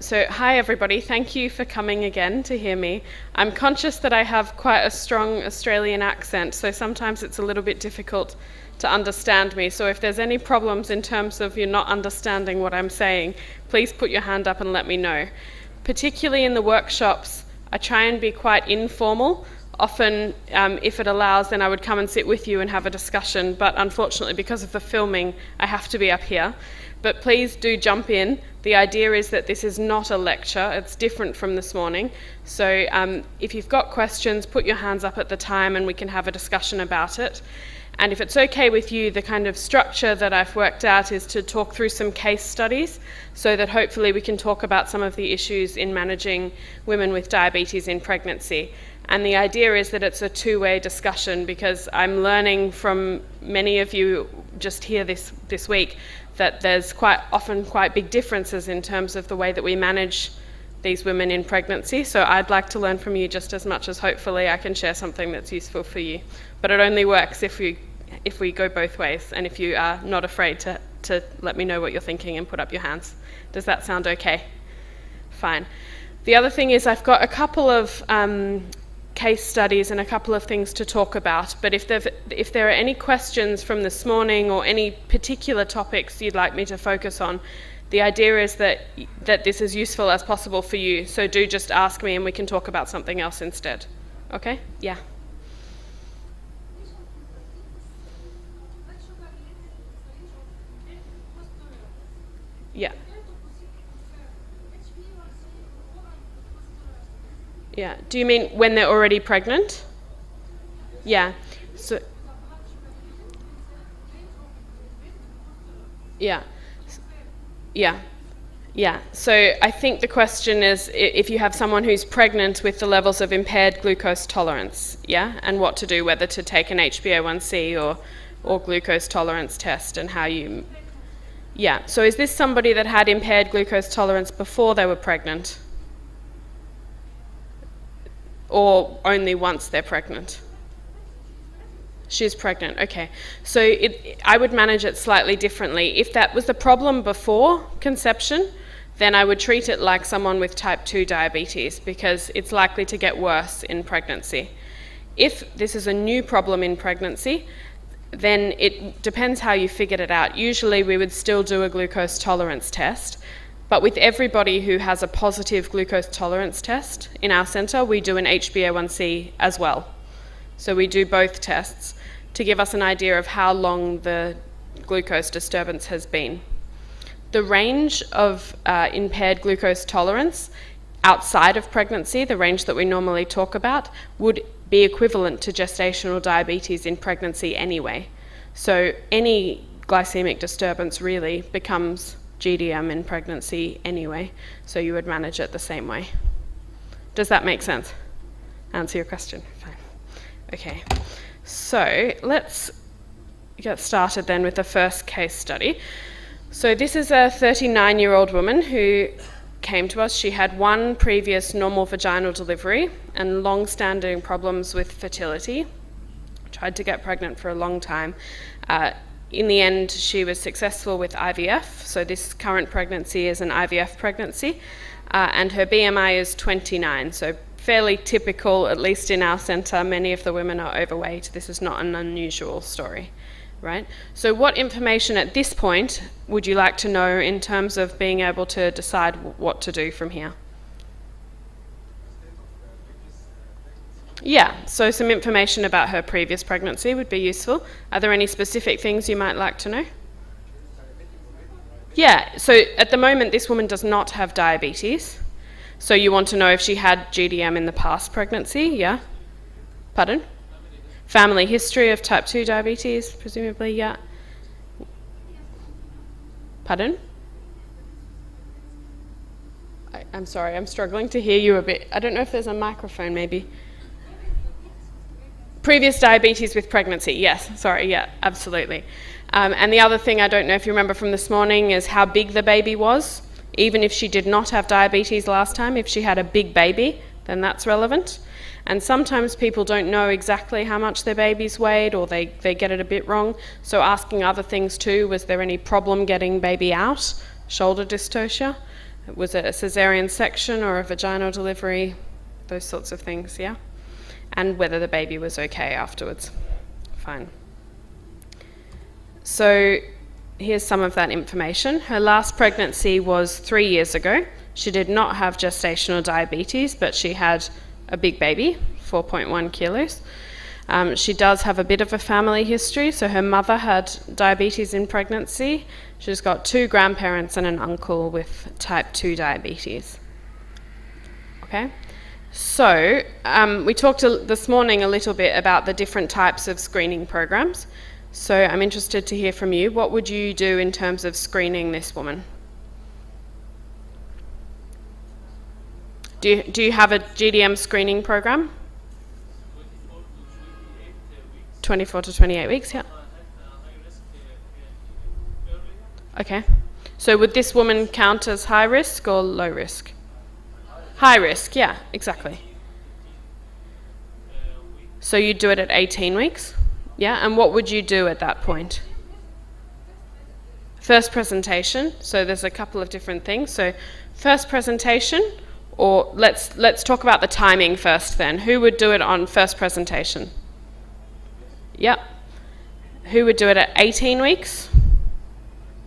So hi everybody, thank you for coming again to hear me. I'm conscious that I have quite a strong Australian accent, so sometimes it's a little bit difficult to understand me. So if there's any problems in terms of you not understanding what I'm saying, please put your hand up and let me know. Particularly in the workshops, I try and be quite informal. Often, if it allows, then I would come and sit with you and have a discussion, but unfortunately because of the filming, I have to be up here. But please do jump in. The idea is that this is not a lecture, it's different from this morning. So if you've got questions, put your hands up at the time and we can have a discussion about it. And if it's okay with you, the kind of structure that I've worked out is to talk through some case studies so that hopefully we can talk about some of the issues in managing women with diabetes in pregnancy. And the idea is that it's a two-way discussion, because I'm learning from many of you just here this week that there's often quite big differences in terms of the way that we manage these women in pregnancy. So I'd like to learn from you just as much as hopefully I can share something that's useful for you. But it only works if we go both ways, and if you are not afraid to let me know what you're thinking and put up your hands. Does that sound okay? Fine. The other thing is I've got a couple of case studies and a couple of things to talk about, but if there are any questions from this morning or any particular topics you'd like me to focus on, the idea is that this is useful as possible for you, so do just ask me and we can talk about something else instead. Okay? Yeah. Yeah. Yeah. Do you mean when they're already pregnant? Yeah. So. Yeah. Yeah. Yeah. So I think the question is if you have someone who's pregnant with the levels of impaired glucose tolerance, yeah, and what to do, whether to take an HbA1c or glucose tolerance test, and how you. Yeah. So is this somebody that had impaired glucose tolerance before they were pregnant? Or only once they're pregnant? She's pregnant, okay. So I would manage it slightly differently. If that was the problem before conception, then I would treat it like someone with type 2 diabetes, because it's likely to get worse in pregnancy. If this is a new problem in pregnancy, then it depends how you figured it out. Usually we would still do a glucose tolerance test, but with everybody who has a positive glucose tolerance test in our centre, we do an HbA1c as well. So we do both tests to give us an idea of how long the glucose disturbance has been. The range of impaired glucose tolerance outside of pregnancy, the range that we normally talk about, would be equivalent to gestational diabetes in pregnancy anyway. So any glycemic disturbance really becomes GDM in pregnancy anyway, so you would manage it the same way. Does that make sense? Answer your question? Fine. Okay, so let's get started then with the first case study. So this is a 39-year-old woman who came to us. She had one previous normal vaginal delivery and long-standing problems with fertility. Tried to get pregnant for a long time. In the end, she was successful with IVF, so this current pregnancy is an IVF pregnancy, and her BMI is 29, so fairly typical, at least in our centre. Many of the women are overweight. This is not an unusual story, right? So what information at this point would you like to know in terms of being able to decide what to do from here? Yeah, so some information about her previous pregnancy would be useful. Are there any specific things you might like to know? Yeah, so at the moment this woman does not have diabetes. So you want to know if she had GDM in the past pregnancy, yeah? Pardon? Family history of type 2 diabetes, presumably, yeah. Pardon? I'm sorry, I'm struggling to hear you a bit. I don't know if there's a microphone maybe. Previous diabetes with pregnancy, yes, sorry, yeah, absolutely. And the other thing I don't know if you remember from this morning is how big the baby was. Even if she did not have diabetes last time, if she had a big baby, then that's relevant. And sometimes people don't know exactly how much their baby's weighed, or they get it a bit wrong. So asking other things too, was there any problem getting baby out? Shoulder dystocia? Was it a cesarean section or a vaginal delivery? Those sorts of things, yeah? And whether the baby was okay afterwards. Fine. So here's some of that information. Her last pregnancy was 3 years ago. She did not have gestational diabetes, but she had a big baby, 4.1 kilos. She does have a bit of a family history, so her mother had diabetes in pregnancy. She's got 2 grandparents and an uncle with type 2 diabetes. Okay, so we talked this morning a little bit about the different types of screening programs. So I'm interested to hear from you. What would you do in terms of screening this woman? Do you have a GDM screening program? 24 to 28 weeks, yeah. Okay. So would this woman count as high risk or low risk? High risk, yeah, exactly. So you'd do it at 18 weeks? Yeah, and what would you do at that point? First presentation, so there's a couple of different things. So first presentation, or let's talk about the timing first then. Who would do it on first presentation? Yep. Who would do it at 18 weeks?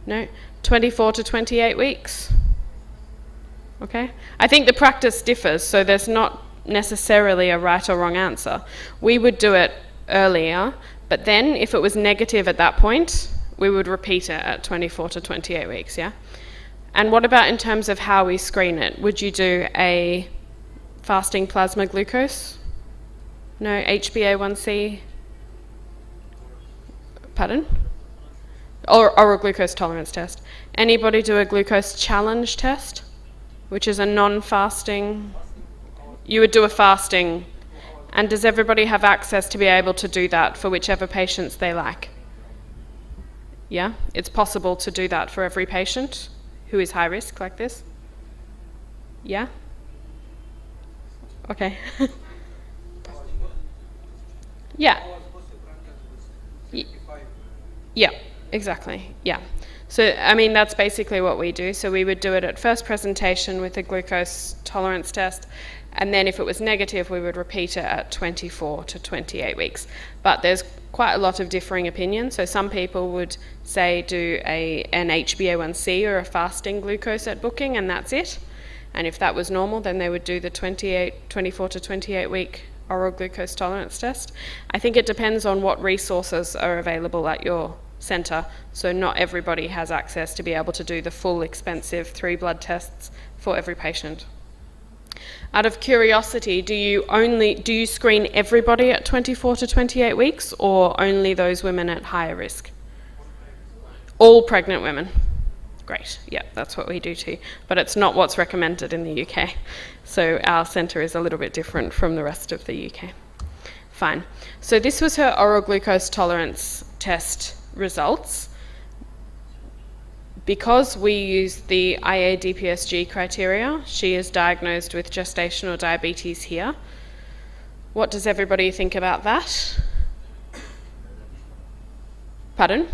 No. 24 to 28 weeks? Okay. I think the practice differs, so there's not necessarily a right or wrong answer. We would do it earlier, but then if it was negative at that point, we would repeat it at 24 to 28 weeks, yeah? And what about in terms of how we screen it? Would you do a fasting plasma glucose? No, HbA1c? Pardon? Or oral glucose tolerance test. Anybody do a glucose challenge test, which is a non-fasting? You would do a fasting. And does everybody have access to be able to do that for whichever patients they like? Yeah? It's possible to do that for every patient who is high risk like this? Yeah? Okay. Yeah. Yeah, exactly. Yeah. So, I mean, that's basically what we do. So we would do it at first presentation with a glucose tolerance test, and then if it was negative, we would repeat it at 24 to 28 weeks. But there's quite a lot of differing opinions. So some people would say do an HbA1c or a fasting glucose at booking, and that's it. And if that was normal, then they would do the 24 to 28 week oral glucose tolerance test. I think it depends on what resources are available at your centre. So not everybody has access to be able to do the full expensive 3 blood tests for every patient. Out of curiosity, do you screen everybody at 24 to 28 weeks or only those women at higher risk? All pregnant women. Great, yeah, that's what we do too. But it's not what's recommended in the UK. So our centre is a little bit different from the rest of the UK. Fine. So this was her oral glucose tolerance test results. Because we use the IA-DPSG criteria, she is diagnosed with gestational diabetes here. What does everybody think about that? Pardon?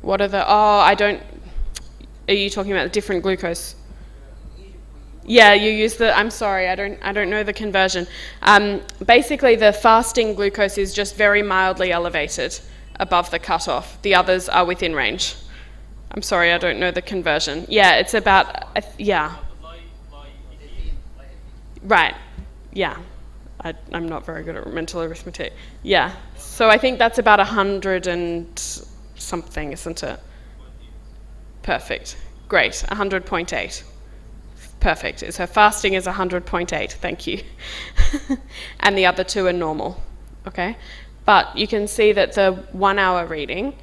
What are the, are you talking about the different glucose? Yeah, you use I'm sorry, I don't know the conversion. Basically, the fasting glucose is just very mildly elevated above the cutoff. The others are within range. I'm sorry, I don't know the conversion. Yeah, it's about, yeah. Right, yeah. I'm not very good at mental arithmetic. Yeah, so I think that's about 100 and something, isn't it? Perfect, great, 100.8. Perfect. Her fasting is 100.8. Thank you. And the other 2 are normal. Okay, but you can see that the 1 hour reading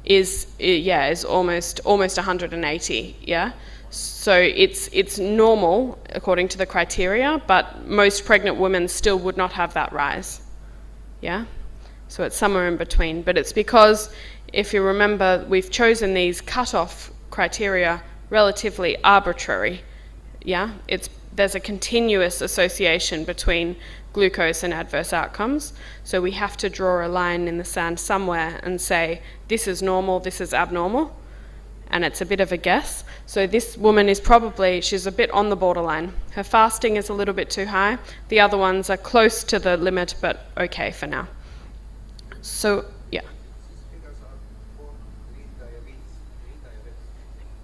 is almost 180. Yeah. So it's normal according to the criteria, but most pregnant women still would not have that rise. Yeah. So it's somewhere in between. But it's because, if you remember, we've chosen these cutoff criteria relatively arbitrary. Yeah, there's a continuous association between glucose and adverse outcomes. So we have to draw a line in the sand somewhere and say, this is normal, this is abnormal, and it's a bit of a guess. So this woman is probably, she's a bit on the borderline. Her fasting is a little bit too high. The other ones are close to the limit, but okay for now. So, yeah.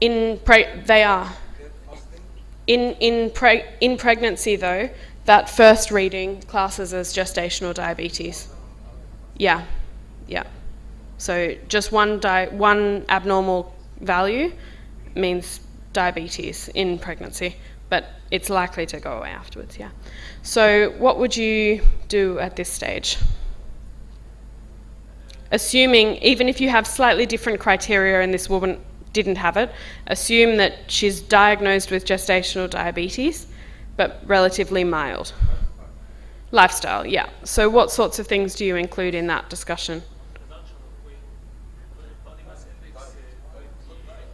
They are. In pregnancy, though, that first reading classes as gestational diabetes. Yeah. So just one abnormal value means diabetes in pregnancy, but it's likely to go away afterwards, yeah. So what would you do at this stage? Assuming, even if you have slightly different criteria and this woman didn't have it, assume that she's diagnosed with gestational diabetes, but relatively mild. Lifestyle, yeah. So what sorts of things do you include in that discussion?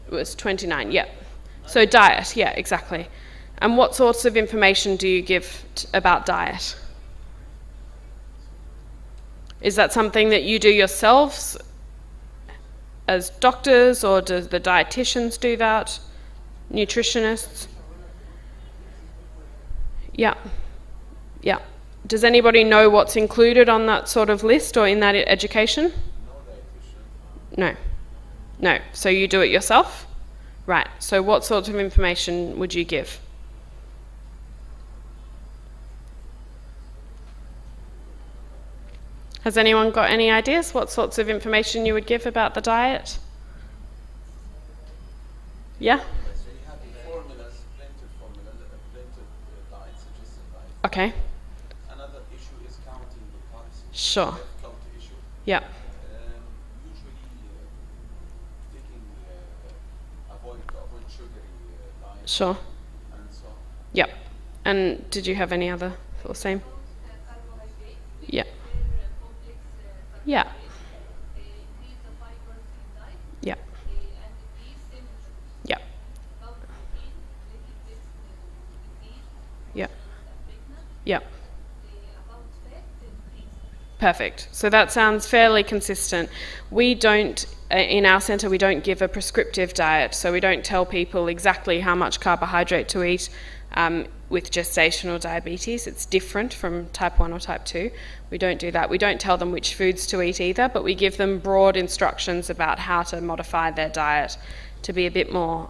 It was 29, yeah. So diet, yeah, exactly. And what sorts of information do you give about diet? Is that something that you do yourselves as doctors, or do the dietitians do that? Nutritionists? Yeah. Does anybody know what's included on that sort of list or in that education? No. So you do it yourself? Right. So what sorts of information would you give? Has anyone got any ideas what sorts of information you would give about the diet? Yeah? Okay. Another issue is counting the carbs. Sure. Count issue. Yeah. Usually avoid sugary diet. Sure. And so on. Yep. And did you have any other or same? Yeah. Yeah. Yeah. Yeah. Yeah. Yeah. Perfect. So that sounds fairly consistent. We don't, in our centre, we don't give a prescriptive diet, so we don't tell people exactly how much carbohydrate to eat with gestational diabetes. It's different from type 1 or type 2. We don't do that. We don't tell them which foods to eat either, but we give them broad instructions about how to modify their diet to be a bit more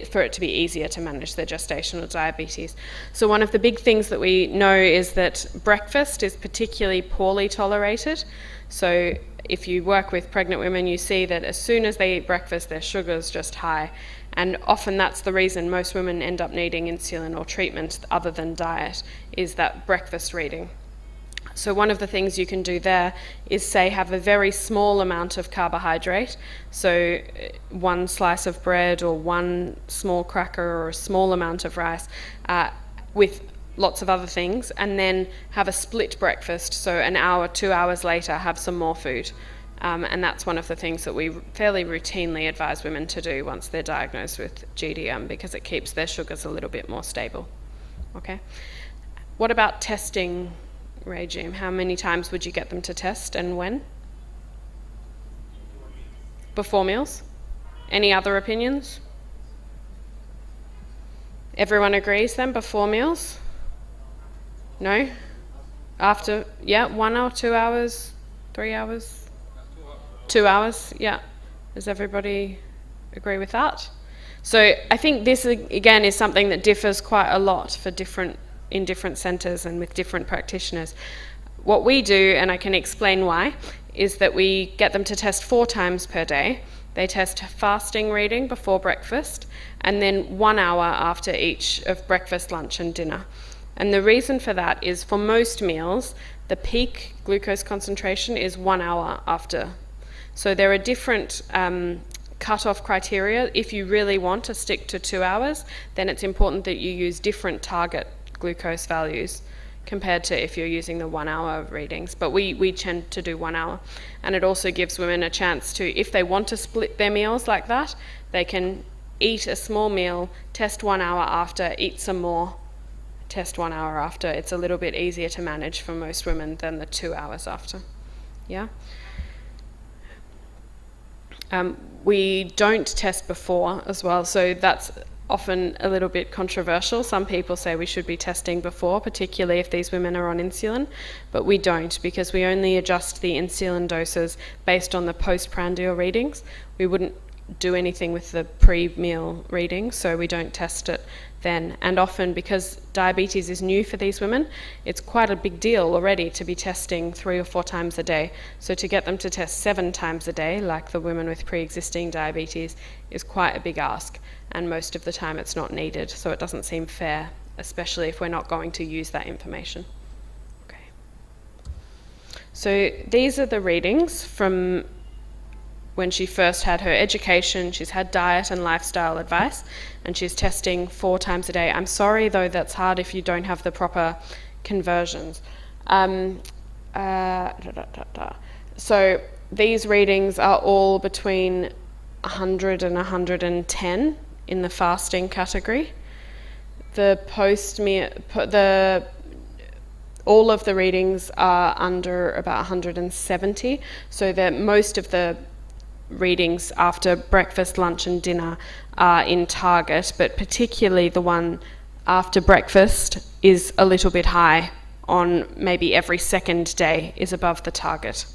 for it to be easier to manage their gestational diabetes. So one of the big things that we know is that breakfast is particularly poorly tolerated. So if you work with pregnant women, you see that as soon as they eat breakfast, their sugar's just high. And often that's the reason most women end up needing insulin or treatment other than diet, is that breakfast reading. So one of the things you can do there is, say, have a very small amount of carbohydrate, so one slice of bread or one small cracker or a small amount of rice with lots of other things, and then have a split breakfast, so an hour, 2 hours later have some more food. And that's one of the things that we fairly routinely advise women to do once they're diagnosed with GDM, because it keeps their sugars a little bit more stable. Okay. What about testing regime? How many times would you get them to test, and when? Before meals? Any other opinions? Everyone agrees then, before meals? No? After, 1 or 2 hours, 3 hours? 2 hours, yeah. Does everybody agree with that? So I think this, again, is something that differs quite a lot for in different centres and with different practitioners. What we do, and I can explain why, is that we get them to test 4 times per day. They test fasting reading before breakfast, and then 1 hour after each of breakfast, lunch and dinner. And the reason for that is, for most meals, the peak glucose concentration is 1 hour after. So there are different cut-off criteria. If you really want to stick to 2 hours, then it's important that you use different target glucose values compared to if you're using the 1 hour readings. But we tend to do 1 hour. And it also gives women a chance to, if they want to split their meals like that, they can eat a small meal, test 1 hour after, eat some more, test 1 hour after. It's a little bit easier to manage for most women than the 2 hours after. Yeah? We don't test before as well, so that's often a little bit controversial. Some people say we should be testing before, particularly if these women are on insulin, but we don't, because we only adjust the insulin doses based on the postprandial readings. We wouldn't do anything with the pre-meal readings, so we don't test it then. And often, because diabetes is new for these women, it's quite a big deal already to be testing 3 or 4 times a day. So to get them to test 7 times a day, like the women with pre-existing diabetes, is quite a big ask. And most of the time it's not needed, so it doesn't seem fair, especially if we're not going to use that information. Okay. So these are the readings from when she first had her education. She's had diet and lifestyle advice, and she's testing 4 times a day. I'm sorry, though, that's hard if you don't have the proper conversions. So these readings are all between 100 and 110 in the fasting category. All of the readings are under about 170, so that most of the readings after breakfast, lunch and dinner are in target, but particularly the one after breakfast is a little bit high. On maybe every second day is above the target.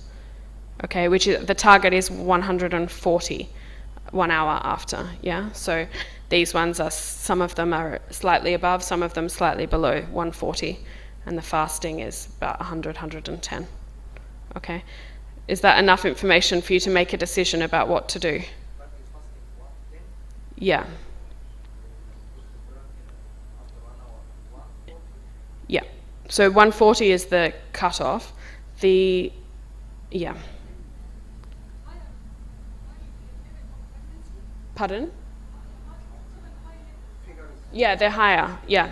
Okay, which is, the target is 140 1 hour after, yeah? So these ones are, some of them are slightly above, some of them slightly below 140, and the fasting is about 100, 110. Okay? Is that enough information for you to make a decision about what to do? Yeah. Yeah. So 140 is the cutoff. Yeah. Pardon? Yeah, they're higher. Yeah,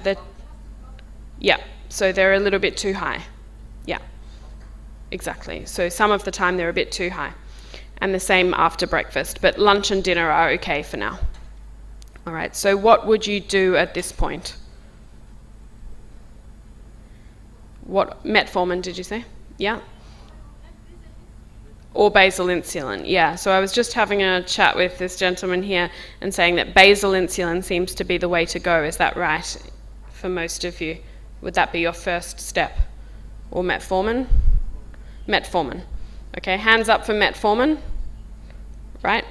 so they're a little bit too high. Yeah. Exactly. So some of the time they're a bit too high. And the same after breakfast, but lunch and dinner are okay for now. All right, so what would you do at this point? What, metformin did you say? Yeah? Or basal insulin, yeah. So I was just having a chat with this gentleman here and saying that basal insulin seems to be the way to go. Is that right for most of you? Would that be your first step? Or metformin? Metformin. Okay, hands up for metformin. Right?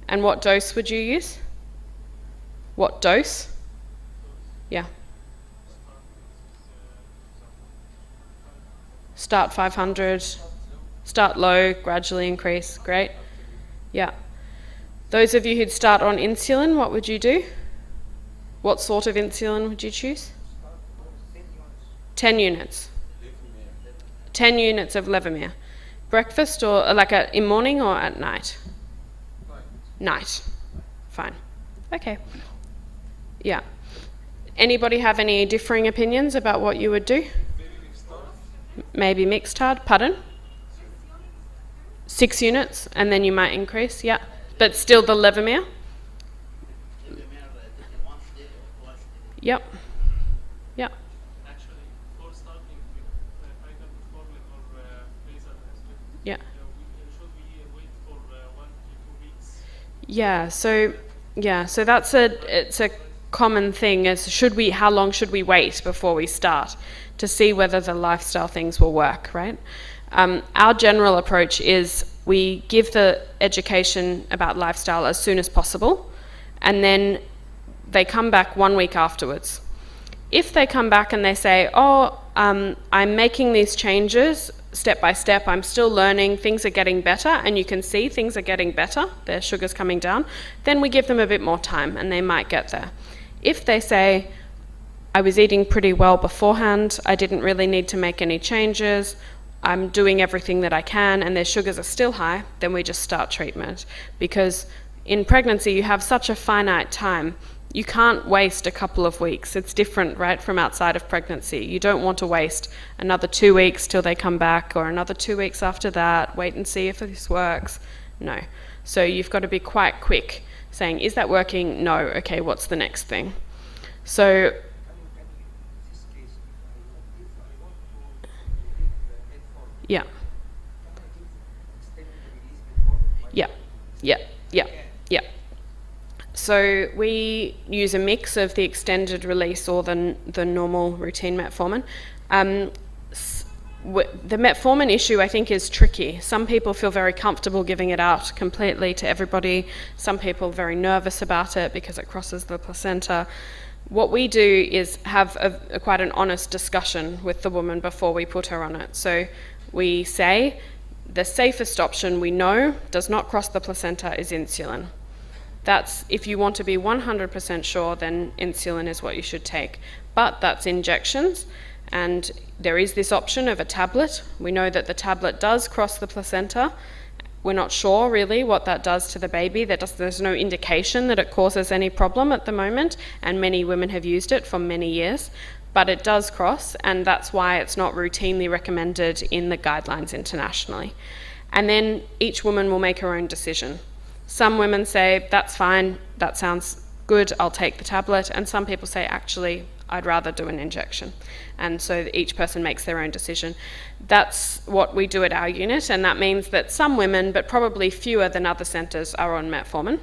And what dose would you use? What dose? Yeah. Start 500. Start low, gradually increase. Great. Yeah. Those of you who'd start on insulin, what would you do? What sort of insulin would you choose? 10 units. 10 units of Levemir. Breakfast or like in morning or at night? Night. Fine. Okay. Yeah. Anybody have any differing opinions about what you would do? Maybe mixed hard. Pardon? 6 units, and then you might increase, yeah. But still the Levemir? Yep. Yep. Actually, for starting with pregnant formula or basal insulin, Yeah. should we wait for 1 to 2 weeks? So it's a common thing is how long should we wait before we start to see whether the lifestyle things will work, right? Our general approach is we give the education about lifestyle as soon as possible, and then they come back 1 week afterwards. If they come back and they say, I'm making these changes step by step, I'm still learning, things are getting better, and you can see things are getting better, their sugar's coming down, then we give them a bit more time and they might get there. If they say, I was eating pretty well beforehand, I didn't really need to make any changes, I'm doing everything that I can, and their sugars are still high, then we just start treatment. Because in pregnancy you have such a finite time. You can't waste a couple of weeks. It's different, right, from outside of pregnancy. You don't want to waste another 2 weeks till they come back, or another 2 weeks after that, wait and see if this works. No. So you've got to be quite quick, saying, is that working? No. Okay, what's the next thing? So, Yeah. Yeah, yeah, yeah, yeah. So we use a mix of the extended release or the normal routine metformin. The metformin issue, I think, is tricky. Some people feel very comfortable giving it out completely to everybody. Some people are very nervous about it because it crosses the placenta. What we do is have quite an honest discussion with the woman before we put her on it. So we say the safest option we know does not cross the placenta is insulin. That's, if you want to be 100% sure, then insulin is what you should take. But that's injections, and there is this option of a tablet. We know that the tablet does cross the placenta. We're not sure really what that does to the baby. There's no indication that it causes any problem at the moment, and many women have used it for many years. But it does cross, and that's why it's not routinely recommended in the guidelines internationally. And then each woman will make her own decision. Some women say, that's fine, that sounds good, I'll take the tablet, and some people say, actually, I'd rather do an injection. And so each person makes their own decision. That's what we do at our unit, and that means that some women, but probably fewer than other centres, are on metformin.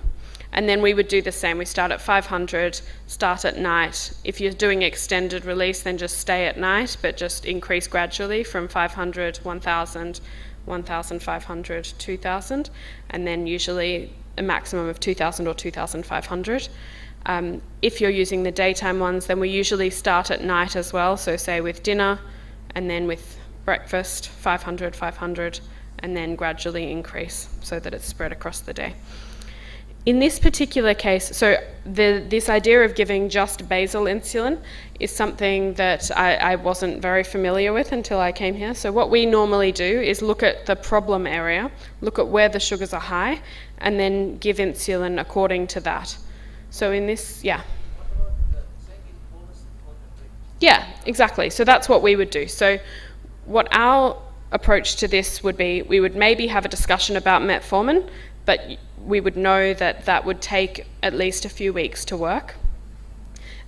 And then we would do the same. We start at 500, start at night. If you're doing extended release, then just stay at night, but just increase gradually from 500, 1,000, 1,500, 2,000, and then usually a maximum of 2,000 or 2,500. If you're using the daytime ones, then we usually start at night as well, so say with dinner, and then with breakfast, 500, 500, and then gradually increase so that it's spread across the day. In this particular case, so this idea of giving just basal insulin is something that I wasn't very familiar with until I came here. So what we normally do is look at the problem area, look at where the sugars are high, and then give insulin according to that. So in this, yeah. Yeah, exactly. So that's what we would do. So what our approach to this would be, we would maybe have a discussion about metformin, but we would know that that would take at least a few weeks to work.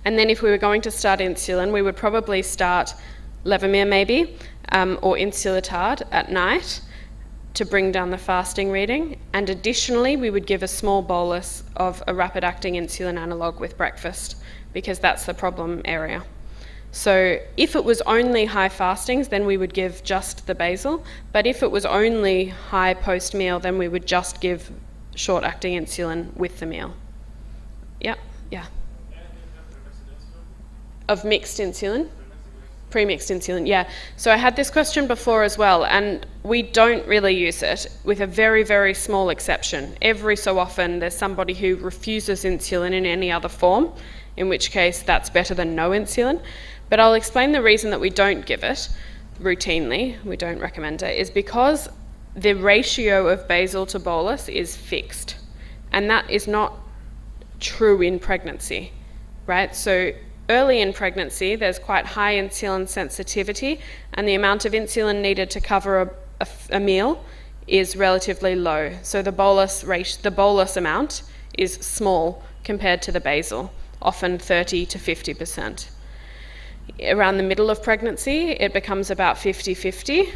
And then if we were going to start insulin, we would probably start Levemir maybe, or Insulatard at night to bring down the fasting reading. And additionally, we would give a small bolus of a rapid-acting insulin analogue with breakfast, because that's the problem area. So if it was only high fastings, then we would give just the basal. But if it was only high post-meal, then we would just give short-acting insulin with the meal. Yeah. Of mixed insulin? Pre-mixed insulin, yeah. So I had this question before as well, and we don't really use it, with a very, very small exception. Every so often there's somebody who refuses insulin in any other form, in which case that's better than no insulin. But I'll explain the reason that we don't give it routinely, we don't recommend it, is because the ratio of basal to bolus is fixed. And that is not true in pregnancy, right? So early in pregnancy, there's quite high insulin sensitivity, and the amount of insulin needed to cover a meal is relatively low. So the bolus amount is small compared to the basal, often 30 to 50%. Around the middle of pregnancy, it becomes about 50-50,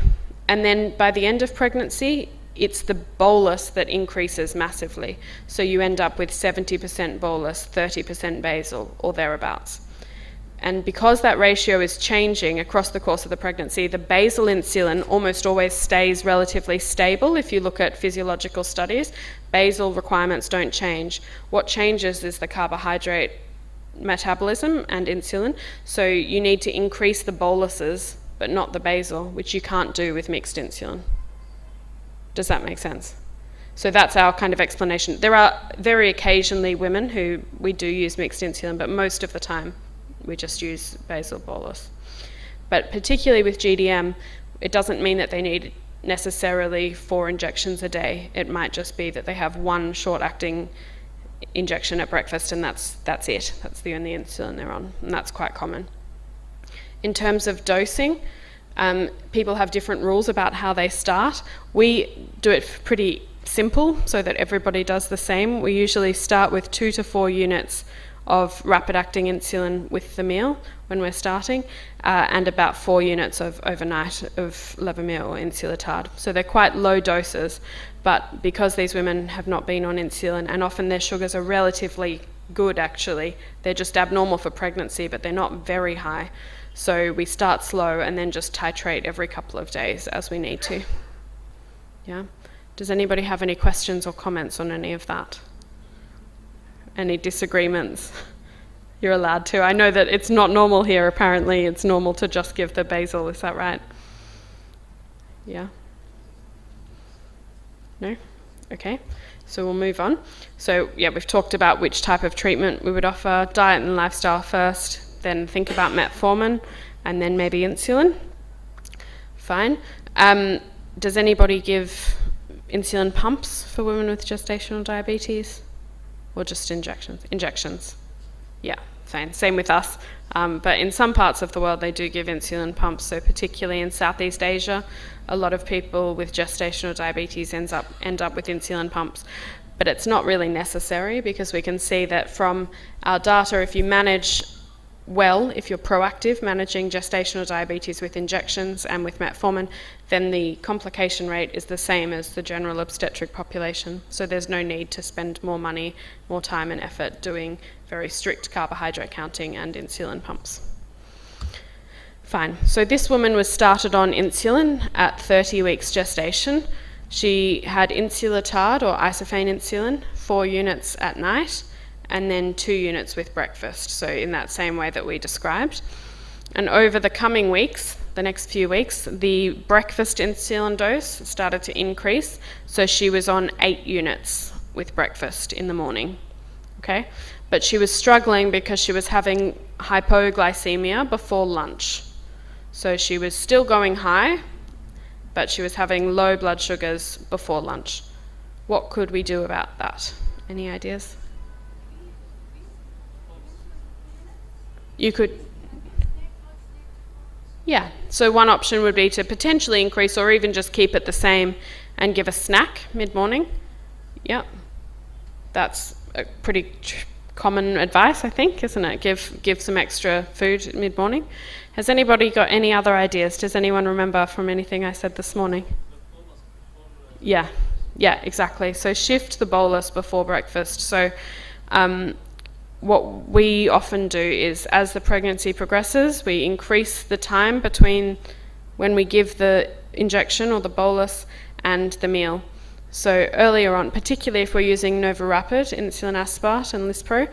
and then by the end of pregnancy, it's the bolus that increases massively. So you end up with 70% bolus, 30% basal, or thereabouts. And because that ratio is changing across the course of the pregnancy, the basal insulin almost always stays relatively stable. If you look at physiological studies, basal requirements don't change. What changes is the carbohydrate metabolism and insulin. So you need to increase the boluses, but not the basal, which you can't do with mixed insulin. Does that make sense? So that's our kind of explanation. There are very occasionally women who we do use mixed insulin, but most of the time we just use basal bolus. But particularly with GDM, it doesn't mean that they need necessarily 4 injections a day. It might just be that they have one short-acting injection at breakfast, and that's it. That's the only insulin they're on, and that's quite common. In terms of dosing, people have different rules about how they start. We do it pretty simple so that everybody does the same. We usually start with 2 to 4 units of rapid-acting insulin with the meal when we're starting, and about 4 units of overnight of levomir or insulatard. So they're quite low doses, but because these women have not been on insulin, and often their sugars are relatively good actually, they're just abnormal for pregnancy, but they're not very high. So we start slow and then just titrate every couple of days as we need to. Yeah? Does anybody have any questions or comments on any of that? Any disagreements? You're allowed to. I know that it's not normal here, apparently. It's normal to just give the basal, is that right? Yeah? No? Okay. So we'll move on. So yeah, we've talked about which type of treatment we would offer, diet and lifestyle first, then think about metformin, and then maybe insulin. Fine. Does anybody give insulin pumps for women with gestational diabetes? Or just injections? Injections. Yeah, fine. Same with us. But in some parts of the world, they do give insulin pumps. So particularly in Southeast Asia, a lot of people with gestational diabetes end up with insulin pumps. But it's not really necessary, because we can see that from our data, if you manage well, if you're proactive managing gestational diabetes with injections and with metformin, then the complication rate is the same as the general obstetric population. So there's no need to spend more money, more time and effort doing very strict carbohydrate counting and insulin pumps. Fine. So this woman was started on insulin at 30 weeks gestation. She had insulatard or isophane insulin, 4 units at night, and then 2 units with breakfast, so in that same way that we described. And over the coming weeks, the next few weeks, the breakfast insulin dose started to increase, so she was on 8 units with breakfast in the morning, okay? But she was struggling because she was having hypoglycemia before lunch. So she was still going high, but she was having low blood sugars before lunch. What could we do about that? Any ideas? You could, yeah, so one option would be to potentially increase or even just keep it the same and give a snack mid-morning. Yep, that's a pretty common advice, I think, isn't it? Give some extra food mid-morning. Has anybody got any other ideas? Does anyone remember from anything I said this morning? Yeah, exactly. So shift the bolus before breakfast. So what we often do is, as the pregnancy progresses, we increase the time between when we give the injection or the bolus and the meal. So earlier on, particularly if we're using NovaRapid, insulin aspart and Lispro,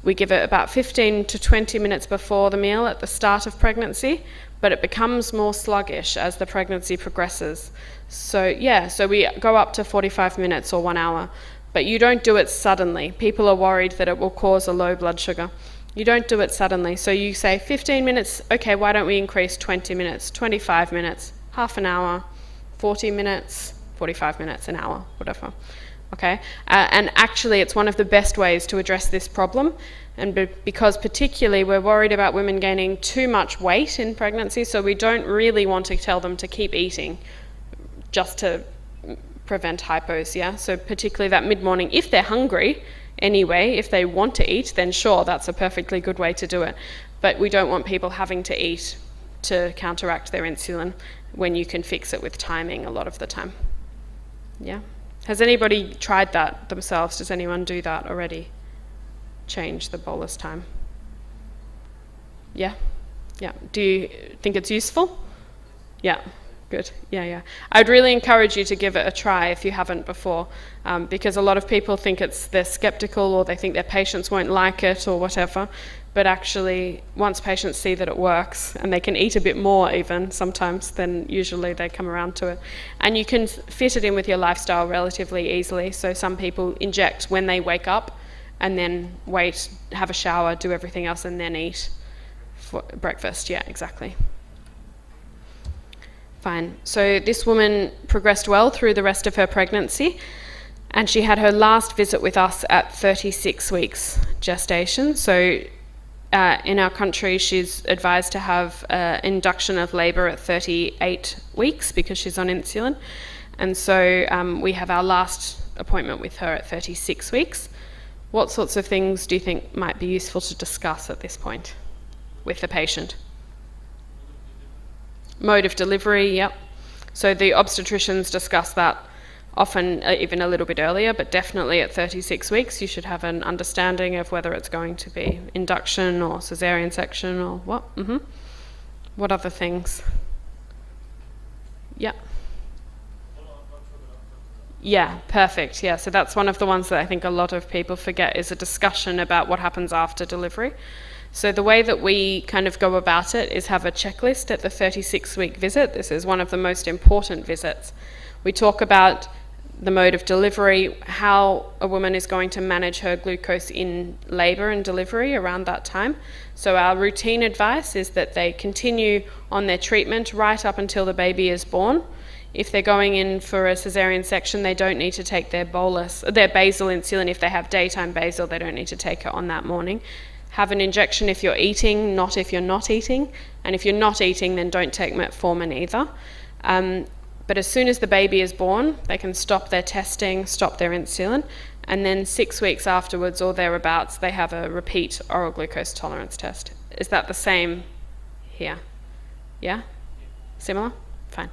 we give it about 15 to 20 minutes before the meal at the start of pregnancy, but it becomes more sluggish as the pregnancy progresses. So yeah, so we go up to 45 minutes or 1 hour. But you don't do it suddenly. People are worried that it will cause a low blood sugar. You don't do it suddenly. So you say 15 minutes, okay, why don't we increase 20 minutes, 25 minutes, half an hour, 40 minutes, 45 minutes, an hour, whatever. Okay? And actually it's one of the best ways to address this problem. And because particularly we're worried about women gaining too much weight in pregnancy, so we don't really want to tell them to keep eating just to prevent hypos, yeah? So particularly that mid-morning, if they're hungry anyway, if they want to eat, then sure, that's a perfectly good way to do it. But we don't want people having to eat to counteract their insulin when you can fix it with timing a lot of the time. Yeah? Has anybody tried that themselves? Does anyone do that already? Change the bolus time? Yeah? Yeah. Do you think it's useful? Yeah. Good. Yeah. I'd really encourage you to give it a try if you haven't before, because a lot of people think they're skeptical or they think their patients won't like it or whatever, but actually once patients see that it works and they can eat a bit more even sometimes, then usually they come around to it. And you can fit it in with your lifestyle relatively easily. So some people inject when they wake up and then wait, have a shower, do everything else and then eat for breakfast. Yeah, exactly. Fine. So this woman progressed well through the rest of her pregnancy, and she had her last visit with us at 36 weeks gestation. So in our country, she's advised to have induction of labour at 38 weeks because she's on insulin. And so we have our last appointment with her at 36 weeks. What sorts of things do you think might be useful to discuss at this point with the patient? Mode of delivery, yep. So the obstetricians discuss that often even a little bit earlier, but definitely at 36 weeks you should have an understanding of whether it's going to be induction or cesarean section or what. What other things? Yeah. Yeah, perfect. Yeah, so that's one of the ones that I think a lot of people forget, is a discussion about what happens after delivery. So the way that we kind of go about it is have a checklist at the 36-week visit. This is one of the most important visits. We talk about the mode of delivery, how a woman is going to manage her glucose in labour and delivery around that time. So our routine advice is that they continue on their treatment right up until the baby is born. If they're going in for a cesarean section, they don't need to take their basal insulin. If they have daytime basal, they don't need to take it on that morning. Have an injection if you're eating, not if you're not eating. And if you're not eating, then don't take metformin either. But as soon as the baby is born, they can stop their testing, stop their insulin, and then 6 weeks afterwards or thereabouts, they have a repeat oral glucose tolerance test. Is that the same here? Yeah? Similar? Fine.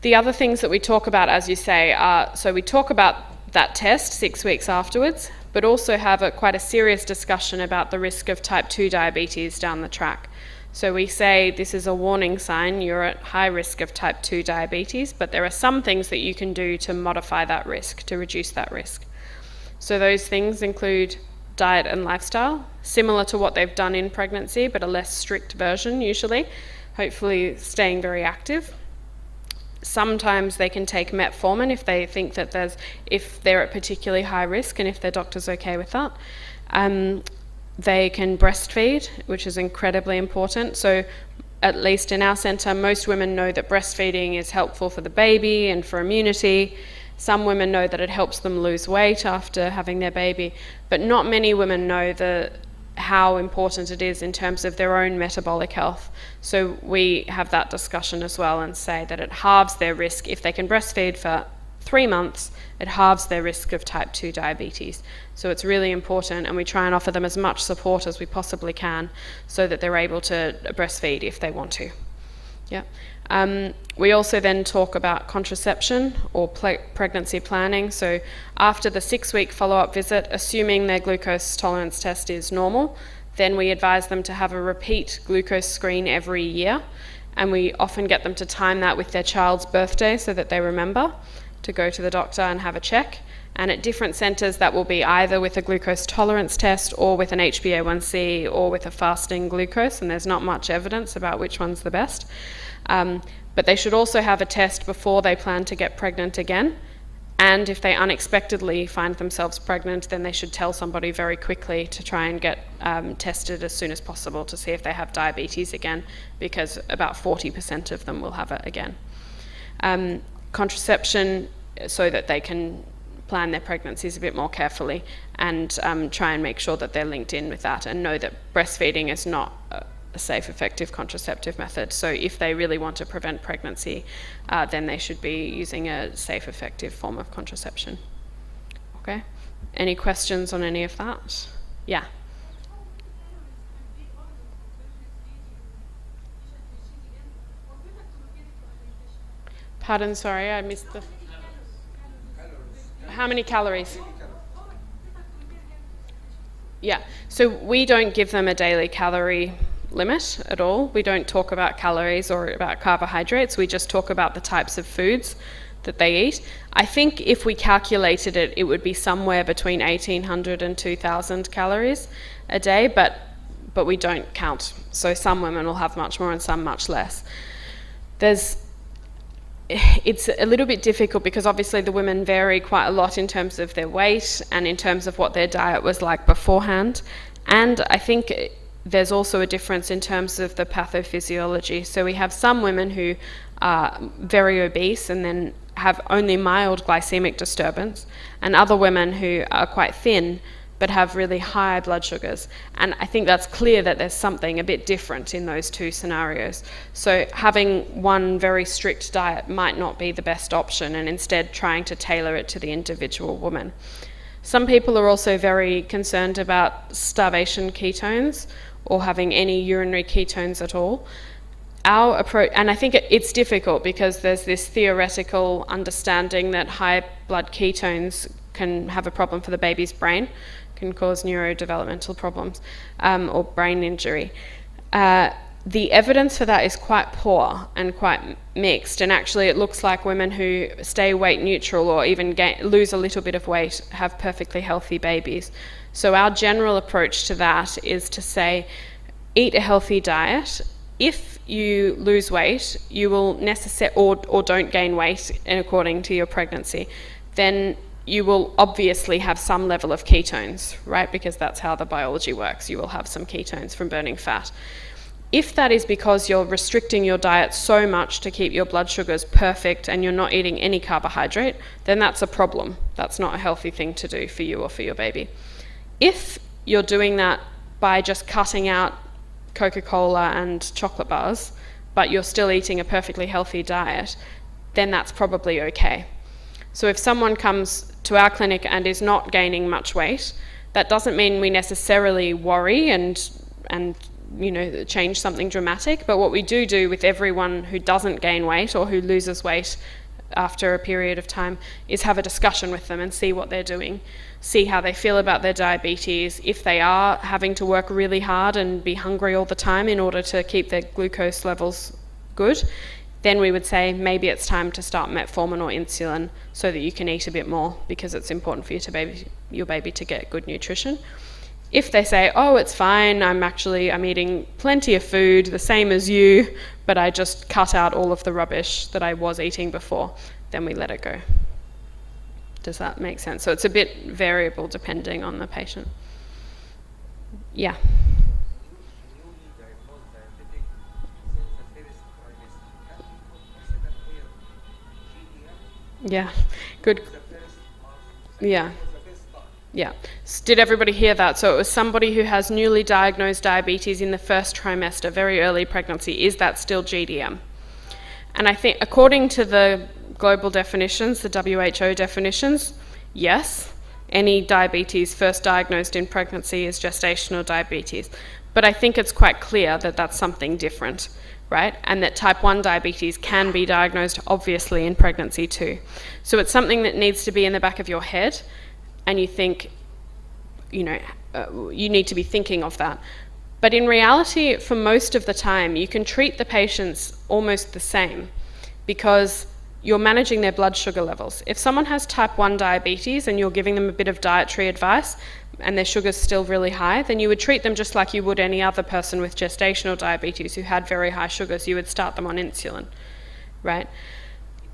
The other things that we talk about, as you say, are, so we talk about that test 6 weeks afterwards, but also have quite a serious discussion about the risk of type 2 diabetes down the track. So we say this is a warning sign, you're at high risk of type 2 diabetes, but there are some things that you can do to modify that risk, to reduce that risk. So those things include diet and lifestyle, similar to what they've done in pregnancy, but a less strict version usually, hopefully staying very active. Sometimes they can take metformin if they think that if they're at particularly high risk and if their doctor's okay with that. They can breastfeed, which is incredibly important. So at least in our centre, most women know that breastfeeding is helpful for the baby and for immunity. Some women know that it helps them lose weight after having their baby, but not many women know how important it is in terms of their own metabolic health. So we have that discussion as well and say that it halves their risk. If they can breastfeed for 3 months, it halves their risk of type 2 diabetes. So it's really important, and we try and offer them as much support as we possibly can so that they're able to breastfeed if they want to. Yeah. We also then talk about contraception or pregnancy planning. So after the 6-week follow-up visit, assuming their glucose tolerance test is normal, then we advise them to have a repeat glucose screen every year, and we often get them to time that with their child's birthday so that they remember to go to the doctor and have a check. And at different centres that will be either with a glucose tolerance test or with an HbA1c or with a fasting glucose, and there's not much evidence about which one's the best. But they should also have a test before they plan to get pregnant again. And if they unexpectedly find themselves pregnant, then they should tell somebody very quickly to try and get tested as soon as possible to see if they have diabetes again, because about 40% of them will have it again. Contraception, so that they can plan their pregnancies a bit more carefully and try and make sure that they're linked in with that and know that breastfeeding is not a safe, effective contraceptive method. So if they really want to prevent pregnancy, then they should be using a safe, effective form of contraception. Okay? Any questions on any of that? Yeah. Pardon, sorry, I missed the... How many calories? Yeah, so we don't give them a daily calorie limit at all. We don't talk about calories or about carbohydrates. We just talk about the types of foods that they eat. I think if we calculated it, it would be somewhere between 1,800 and 2,000 calories a day, but we don't count. So some women will have much more and some much less. It's a little bit difficult because obviously the women vary quite a lot in terms of their weight and in terms of what their diet was like beforehand. And I think there's also a difference in terms of the pathophysiology. So we have some women who are very obese and then have only mild glycemic disturbance, and other women who are quite thin but have really high blood sugars. And I think that's clear that there's something a bit different in those two scenarios. So having one very strict diet might not be the best option, and instead trying to tailor it to the individual woman. Some people are also very concerned about starvation ketones or having any urinary ketones at all. Our approach, and I think it's difficult because there's this theoretical understanding that high blood ketones can have a problem for the baby's brain, can cause neurodevelopmental problems or brain injury. The evidence for that is quite poor and quite mixed, and actually it looks like women who stay weight neutral or even lose a little bit of weight have perfectly healthy babies. So our general approach to that is to say, eat a healthy diet. If you lose weight, you will or don't gain weight according to your pregnancy, then you will obviously have some level of ketones, right? Because that's how the biology works. You will have some ketones from burning fat. If that is because you're restricting your diet so much to keep your blood sugars perfect and you're not eating any carbohydrate, then that's a problem. That's not a healthy thing to do for you or for your baby. If you're doing that by just cutting out Coca-Cola and chocolate bars, but you're still eating a perfectly healthy diet, then that's probably okay. So if someone comes to our clinic and is not gaining much weight, that doesn't mean we necessarily worry and change something dramatic, but what we do with everyone who doesn't gain weight or who loses weight after a period of time is have a discussion with them and see what they're doing, see how they feel about their diabetes. If they are having to work really hard and be hungry all the time in order to keep their glucose levels good, then we would say maybe it's time to start metformin or insulin so that you can eat a bit more because it's important for your baby to get good nutrition. If they say, oh, it's fine, I'm eating plenty of food, the same as you, but I just cut out all of the rubbish that I was eating before, then we let it go. Does that make sense? So it's a bit variable depending on the patient. Yeah. Newly diagnosed diabetic since the first trimester, can we consider here GDM? Yeah, good. The first month, Yeah. was the first time. Yeah. Did everybody hear that? So it was somebody who has newly diagnosed diabetes in the first trimester, very early pregnancy. Is that still GDM? And I think according to the global definitions, the WHO definitions, yes, any diabetes first diagnosed in pregnancy is gestational diabetes. But I think it's quite clear that that's something different, right? And that type 1 diabetes can be diagnosed obviously in pregnancy too. So it's something that needs to be in the back of your head, and you think, you need to be thinking of that. But in reality, for most of the time, you can treat the patients almost the same because you're managing their blood sugar levels. If someone has type 1 diabetes and you're giving them a bit of dietary advice and their sugar's still really high, then you would treat them just like you would any other person with gestational diabetes who had very high sugars. You would start them on insulin, right?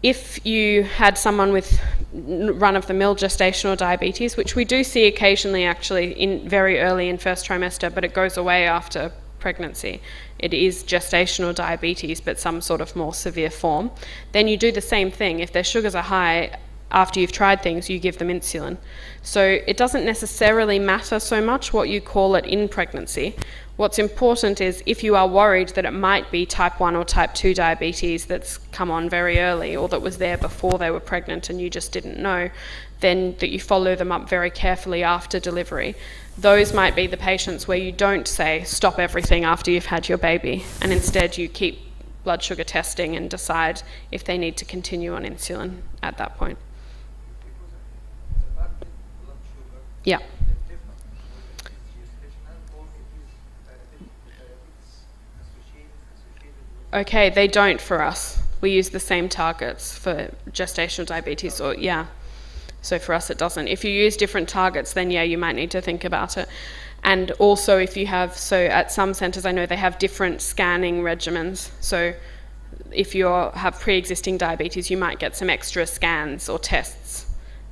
If you had someone with run-of-the-mill gestational diabetes, which we do see occasionally actually very early in first trimester, but it goes away after pregnancy, it is gestational diabetes, but some sort of more severe form, then you do the same thing. If their sugars are high, after you've tried things, you give them insulin. So it doesn't necessarily matter so much what you call it in pregnancy. What's important is if you are worried that it might be type 1 or type 2 diabetes that's come on very early or that was there before they were pregnant and you just didn't know, then that you follow them up very carefully after delivery. Those might be the patients where you don't say stop everything after you've had your baby, and instead you keep blood sugar testing and decide if they need to continue on insulin at that point. The target blood sugar Yeah. is different whether it is gestational or it is diabetes associated with. Okay, they don't for us. We use the same targets for gestational diabetes, or yeah. So for us it doesn't. If you use different targets, then yeah, you might need to think about it. And also if you have, so at some centres I know they have different scanning regimens. So if you have pre-existing diabetes, you might get some extra scans or tests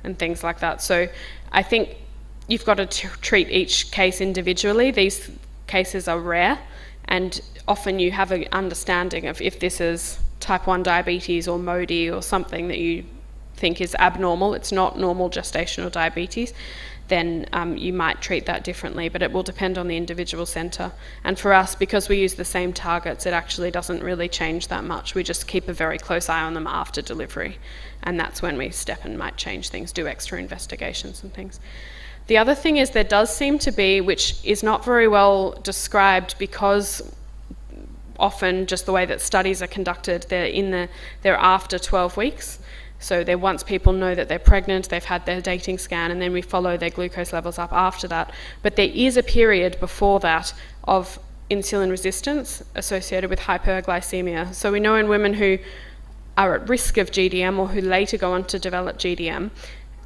and things like that. So I think you've got to treat each case individually. These cases are rare, and often you have an understanding of if this is type 1 diabetes or MODY or something that you think is abnormal, it's not normal gestational diabetes, then you might treat that differently, but it will depend on the individual centre. And for us, because we use the same targets, it actually doesn't really change that much. We just keep a very close eye on them after delivery, and that's when we step and might change things, do extra investigations and things. The other thing is there does seem to be, which is not very well described because often just the way that studies are conducted, they're after 12 weeks. So they're once people know that they're pregnant, they've had their dating scan, and then we follow their glucose levels up after that. But there is a period before that of insulin resistance associated with hyperglycemia. So we know in women who are at risk of GDM or who later go on to develop GDM,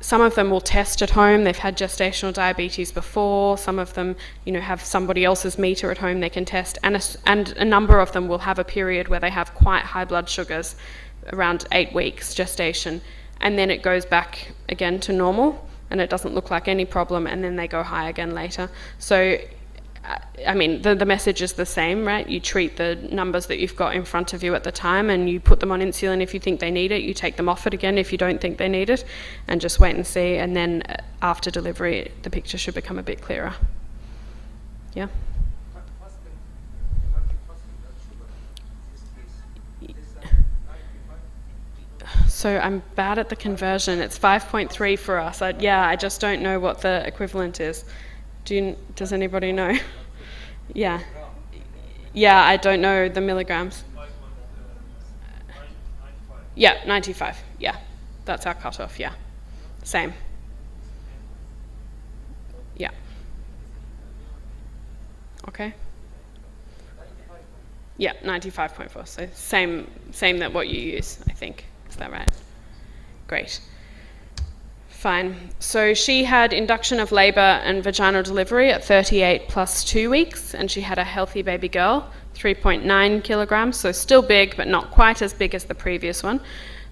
some of them will test at home, they've had gestational diabetes before, some of them have somebody else's meter at home they can test, and a number of them will have a period where they have quite high blood sugars, around 8 weeks gestation, and then it goes back again to normal, and it doesn't look like any problem, and then they go high again later. So, I mean, the message is the same, right? You treat the numbers that you've got in front of you at the time, and you put them on insulin if you think they need it, you take them off it again if you don't think they need it, and just wait and see, and then after delivery, the picture should become a bit clearer. Yeah? Fasting, fasting blood sugar in this case, is 95? So I'm bad at the conversion. It's 5.3 for us. I just don't know what the equivalent is. Does anybody know? Yeah. Yeah, I don't know the milligrams. Yeah, 95. Yeah, that's our cutoff. Yeah, same. Yeah. Okay. Yeah, 95.4. So same that what you use, I think. Is that right? Great. Fine. So she had induction of labour and vaginal delivery at 38 plus 2 weeks, and she had a healthy baby girl, 3.9 kilograms, so still big, but not quite as big as the previous one.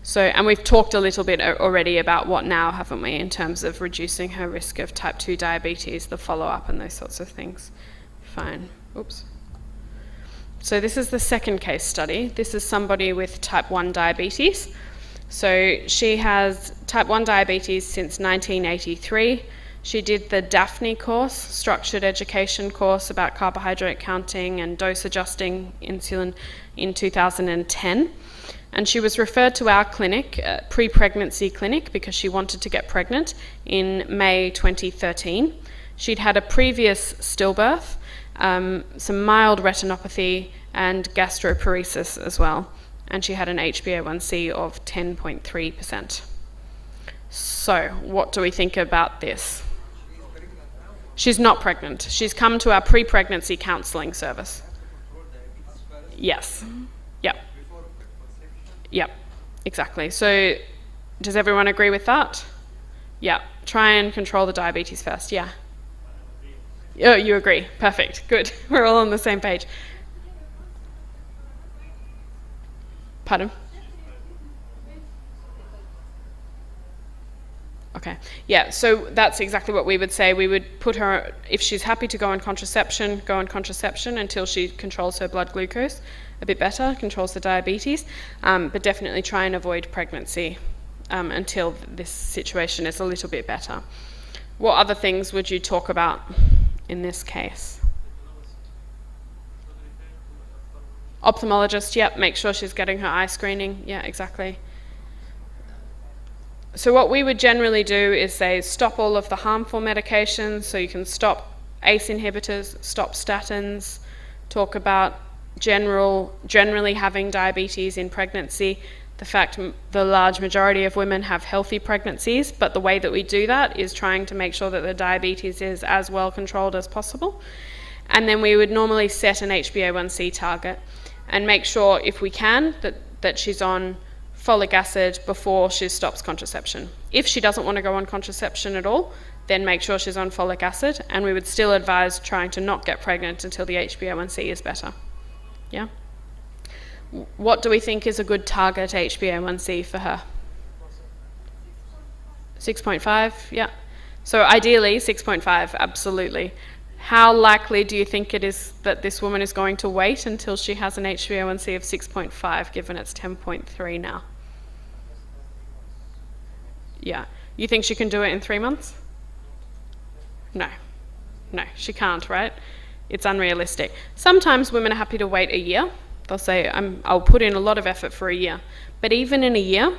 So, and we've talked a little bit already about what now, haven't we, in terms of reducing her risk of type 2 diabetes, the follow-up and those sorts of things. Fine. Oops. So this is the second case study. This is somebody with type 1 diabetes. So she has type 1 diabetes since 1983. She did the DAPHNE course, structured education course about carbohydrate counting and dose adjusting insulin in 2010. And she was referred to our clinic, pre-pregnancy clinic, because she wanted to get pregnant in May 2013. She'd had a previous stillbirth, some mild retinopathy and gastroparesis as well. And she had an HbA1c of 10.3%. So, what do we think about this? She's not pregnant. She's come to our pre-pregnancy counselling service. Yes. Yep. Yep, exactly. So, does everyone agree with that? Yeah. Try and control the diabetes first, yeah. Oh, you agree. Perfect. Good. We're all on the same page. Pardon? Okay. Yeah, so that's exactly what we would say. We would put her, if she's happy to go on contraception until she controls her blood glucose a bit better, controls the diabetes, but definitely try and avoid pregnancy until this situation is a little bit better. What other things would you talk about in this case? Ophthalmologist, yep, make sure she's getting her eye screening. Yeah, exactly. So what we would generally do is say stop all of the harmful medications, so you can stop ACE inhibitors, stop statins, talk about generally having diabetes in pregnancy, the fact the large majority of women have healthy pregnancies, but the way that we do that is trying to make sure that the diabetes is as well controlled as possible. And then we would normally set an HbA1c target and make sure, if we can, that she's on folic acid before she stops contraception. If she doesn't want to go on contraception at all, then make sure she's on folic acid, and we would still advise trying to not get pregnant until the HbA1c is better. Yeah? What do we think is a good target HbA1c for her? 6.5, yeah. So ideally 6.5, absolutely. How likely do you think it is that this woman is going to wait until she has an HbA1c of 6.5, given it's 10.3 now? Yeah. You think she can do it in 3 months? No, she can't, right? It's unrealistic. Sometimes women are happy to wait a year. They'll say, I'll put in a lot of effort for a year. But even in a year,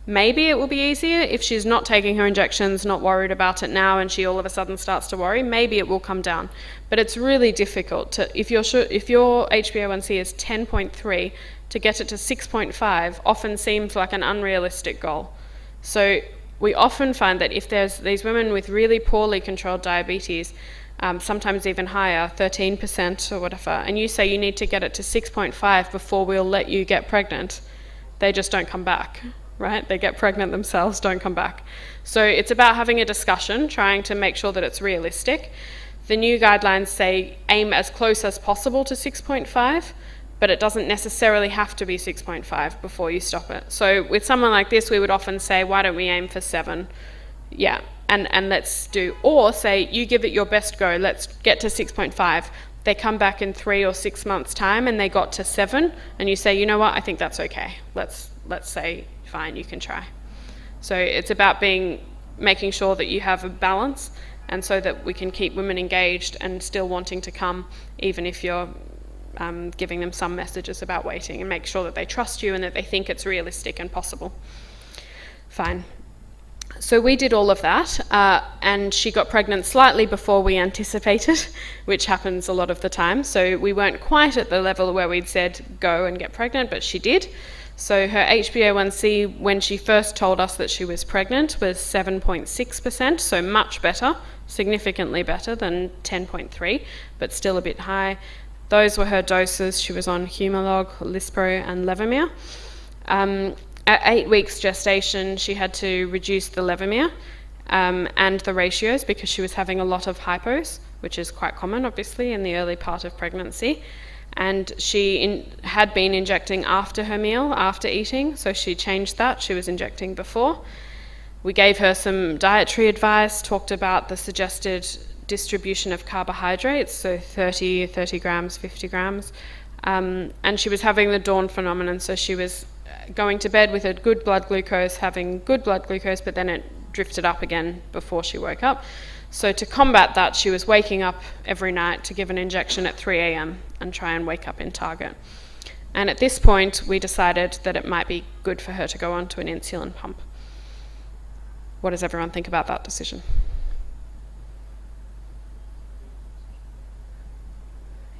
maybe it will be easier if she's not taking her injections, not worried about it now, and she all of a sudden starts to worry. Maybe it will come down. But it's really difficult to, if your HbA1c is 10.3, to get it to 6.5 often seems like an unrealistic goal. So we often find that if there's these women with really poorly controlled diabetes, sometimes even higher, 13% or whatever, and you say you need to get it to 6.5 before we'll let you get pregnant, they just don't come back, right? They get pregnant themselves, don't come back. So it's about having a discussion, trying to make sure that it's realistic. The new guidelines say aim as close as possible to 6.5, but it doesn't necessarily have to be 6.5 before you stop it. So with someone like this, we would often say, why don't we aim for 7? Yeah, and let's do, or say, you give it your best go, let's get to 6.5. They come back in 3 or 6 months' time and they got to 7, and you say, you know what, I think that's okay. Let's say, fine, you can try. So it's about making sure that you have a balance, and so that we can keep women engaged and still wanting to come, even if you're giving them some messages about waiting, and make sure that they trust you and that they think it's realistic and possible. Fine. So we did all of that, and she got pregnant slightly before we anticipated, which happens a lot of the time. So we weren't quite at the level where we'd said go and get pregnant, but she did. So her HbA1c, when she first told us that she was pregnant, was 7.6%, so much better, significantly better than 10.3, but still a bit high. Those were her doses. She was on Humalog, Lispro, and Levemir. At 8 weeks gestation, she had to reduce the Levemir and the ratios because she was having a lot of hypos, which is quite common, obviously, in the early part of pregnancy. And she had been injecting after her meal, after eating, so she changed that. She was injecting before. We gave her some dietary advice, talked about the suggested distribution of carbohydrates, so 30 grams, 50 grams. And she was having the dawn phenomenon, so she was going to bed with a good blood glucose, having good blood glucose, but then it drifted up again before she woke up. So to combat that, she was waking up every night to give an injection at 3 a.m. and try and wake up in target. And at this point, we decided that it might be good for her to go on to an insulin pump. What does everyone think about that decision?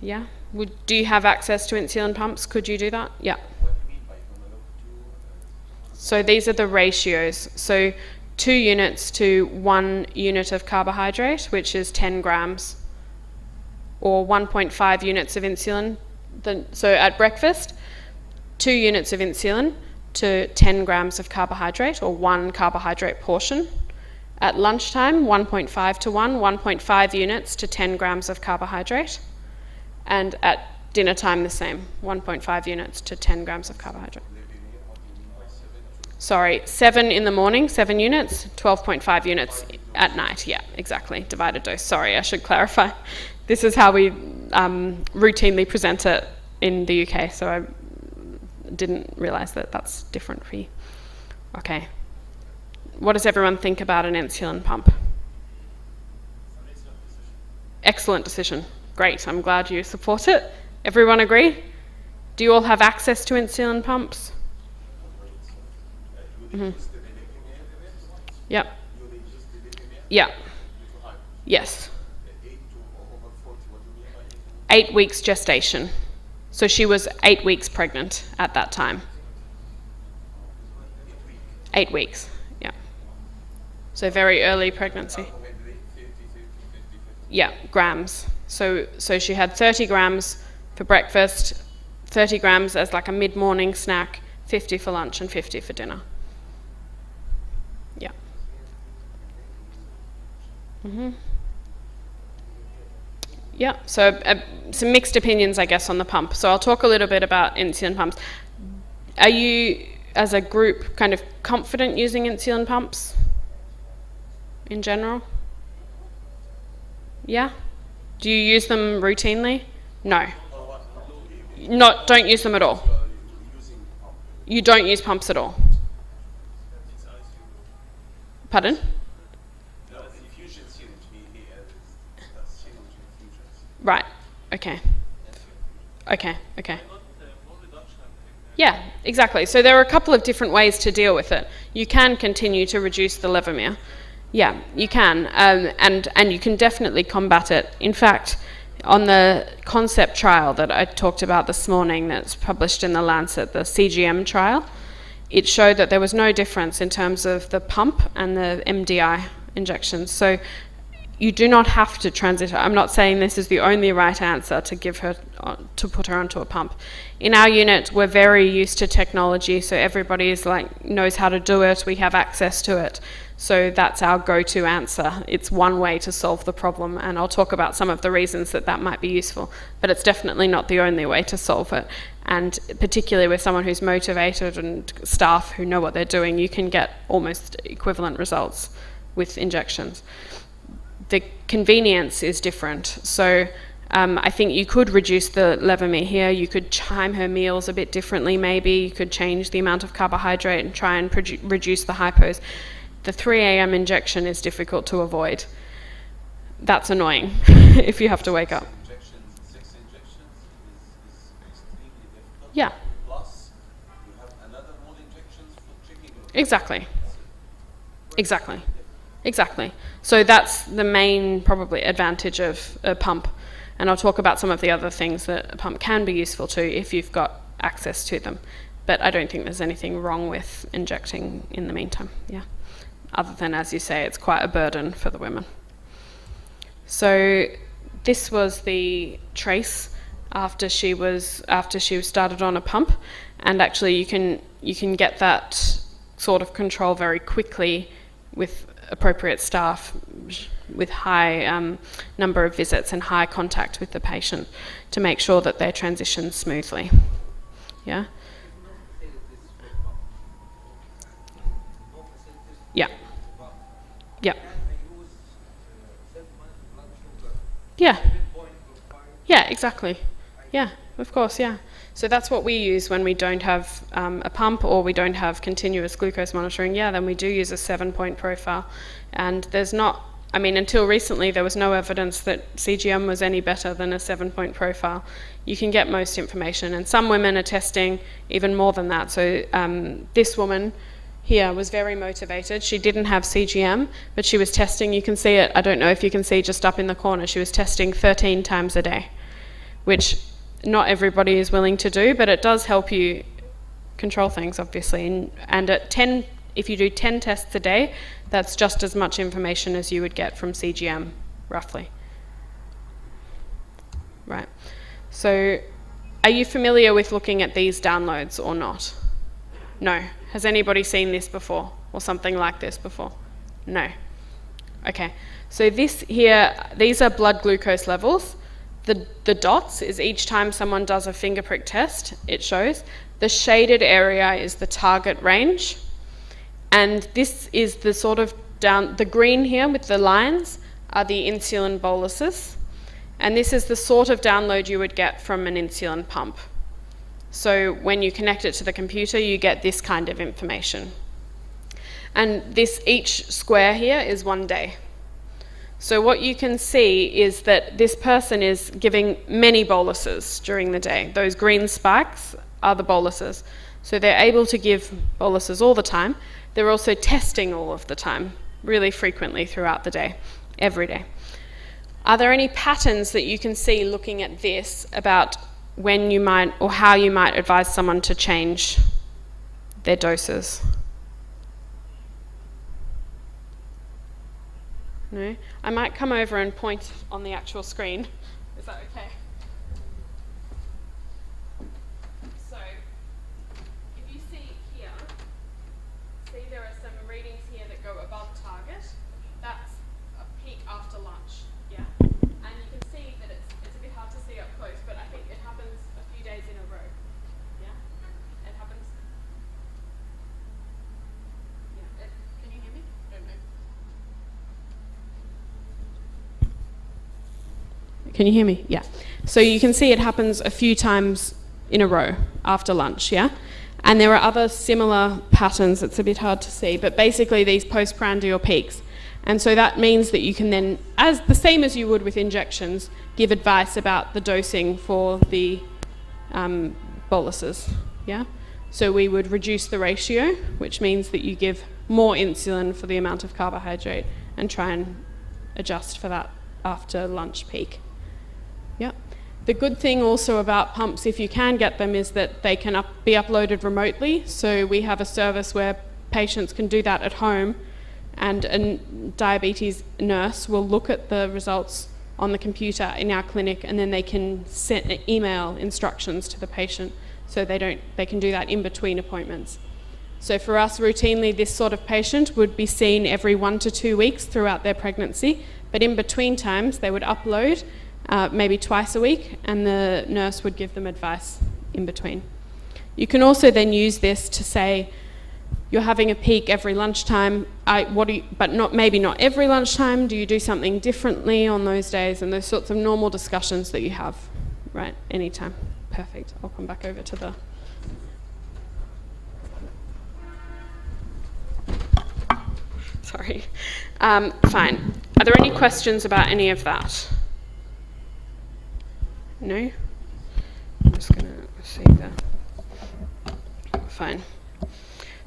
Yeah? Do you have access to insulin pumps? Could you do that? Yeah. What do you mean by Humalog 2? So these are the ratios. So 2 units to 1 unit of carbohydrate, which is 10 grams, or 1.5 units of insulin. So at breakfast, 2 units of insulin to 10 grams of carbohydrate, or 1 carbohydrate portion. At lunchtime, 1.5 to 1, 1.5 units to 10 grams of carbohydrate. And at dinner time, the same, 1.5 units to 10 grams of carbohydrate. Sorry, 7 in the morning, 7 units, 12.5 units at night. Yeah, exactly, divided dose. Sorry, I should clarify. This is how we routinely present it in the UK, so I didn't realise that that's different for you. Okay. What does everyone think about an insulin pump? Excellent decision. Great, I'm glad you support it. Everyone agree? Do you all have access to insulin pumps? Mm-hmm. Yep. Yeah. Yes. 8 weeks gestation. So she was 8 weeks pregnant at that time. 8 weeks, yeah. So very early pregnancy. Yeah, grams. So she had 30 grams for breakfast, 30 grams as like a mid-morning snack, 50 for lunch and 50 for dinner. Yeah. Mm-hmm. Yeah, so some mixed opinions, I guess, on the pump. So I'll talk a little bit about insulin pumps. Are you, as a group, kind of confident using insulin pumps in general? Yeah? Do you use them routinely? No. Don't use them at all. You don't use pumps at all. Pardon? Right. Okay. Okay. Okay. Not more reduction in Yeah, exactly. So there are a couple of different ways to deal with it. You can continue to reduce the levomir. Yeah, you can, and you can definitely combat it. In fact, on the concept trial that I talked about this morning, that's published in the Lancet, the CGM trial, it showed that there was no difference in terms of the pump and the MDI injections. So you do not have to transit her. I'm not saying this is the only right answer to give her, to put her onto a pump. In our unit, we're very used to technology, so everybody is knows how to do it. We have access to it. So that's our go-to answer. It's one way to solve the problem, and I'll talk about some of the reasons that that might be useful, but it's definitely not the only way to solve it. And particularly with someone who's motivated and staff who know what they're doing, you can get almost equivalent results with injections. The convenience is different. So I think you could reduce the levomir here. You could time her meals a bit differently maybe. You could change the amount of carbohydrate and try and reduce the hypos. The 3 a.m. injection is difficult to avoid. That's annoying if you have to wake up. 6 injections is extremely difficult. Yeah, Plus, you have another more injections for tricking. exactly. Exactly. Exactly. So that's the main probably advantage of a pump. And I'll talk about some of the other things that a pump can be useful to if you've got access to them. But I don't think there's anything wrong with injecting in the meantime, yeah. Other than, as you say, it's quite a burden for the women. So this was the trace after she was started on a pump, and actually you can get that sort of control very quickly with appropriate staff, with high number of visits and high contact with the patient to make sure that they're transitioned smoothly. Yeah? Yeah. Yeah. Yeah. Yeah, exactly. Yeah, of course, yeah. So that's what we use when we don't have a pump or we don't have continuous glucose monitoring. Yeah, then we do use a 7-point profile. And there's not, I mean, until recently there was no evidence that CGM was any better than a 7-point profile. You can get most information, and some women are testing even more than that. So this woman here was very motivated. She didn't have CGM, but she was testing, you can see it, I don't know if you can see just up in the corner, she was testing 13 times a day, which not everybody is willing to do, but it does help you control things, obviously. And at 10, if you do 10 tests a day, that's just as much information as you would get from CGM, roughly. Right. So, are you familiar with looking at these downloads or not? No. Has anybody seen this before, or something like this before? No. Okay. So this here, these are blood glucose levels. The dots is each time someone does a finger prick test, it shows. The shaded area is the target range. And this is the sort of the green here with the lines are the insulin boluses. And this is the sort of download you would get from an insulin pump. So when you connect it to the computer, you get this kind of information. And this, each square here is 1 day. So what you can see is that this person is giving many boluses during the day. Those green spikes are the boluses. So they're able to give boluses all the time. They're also testing all of the time, really frequently throughout the day, every day. Are there any patterns that you can see looking at this about when you might, or how you might advise someone to change their doses? No? I might come over and point on the actual screen. Is that okay? So, if you see here, there are some readings here that go above target. That's a peak after lunch, yeah? And you can see that it's a bit hard to see up close, but I think it happens a few days in a row, yeah? It happens. Yeah, can you hear me? I don't know. Can you hear me? Yeah. So you can see it happens a few times in a row after lunch, yeah? And there are other similar patterns, it's a bit hard to see, but basically these postprandial peaks. And so that means that you can then, as the same as you would with injections, give advice about the dosing for the boluses, yeah? So we would reduce the ratio, which means that you give more insulin for the amount of carbohydrate and try and adjust for that after lunch peak. Yep. The good thing also about pumps, if you can get them, is that they can be uploaded remotely. So we have a service where patients can do that at home, and a diabetes nurse will look at the results on the computer in our clinic, and then they can email instructions to the patient, so they can do that in between appointments. So for us, routinely, this sort of patient would be seen every 1 to 2 weeks throughout their pregnancy, but in between times they would upload maybe twice a week, and the nurse would give them advice in between. You can also then use this to say, you're having a peak every lunchtime, maybe not every lunchtime, do you do something differently on those days, and those sorts of normal discussions that you have, right, anytime. Perfect, I'll come back over to the... Sorry. Fine. Are there any questions about any of that? No? I'm just going to see that. Fine.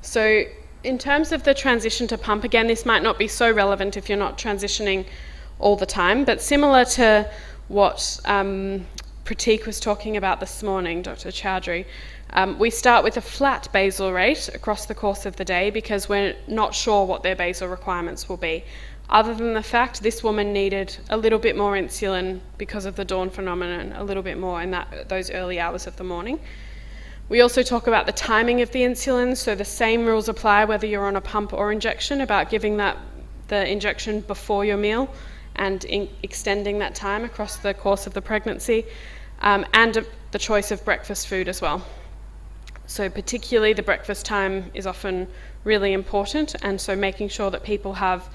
So in terms of the transition to pump, again, this might not be so relevant if you're not transitioning all the time, but similar to what Pratik was talking about this morning, Dr. Chowdhury, we start with a flat basal rate across the course of the day because we're not sure what their basal requirements will be. Other than the fact this woman needed a little bit more insulin because of the dawn phenomenon, a little bit more in those early hours of the morning. We also talk about the timing of the insulin, so the same rules apply whether you're on a pump or injection, about giving the injection before your meal and extending that time across the course of the pregnancy, and the choice of breakfast food as well. So particularly the breakfast time is often really important, and so making sure that people have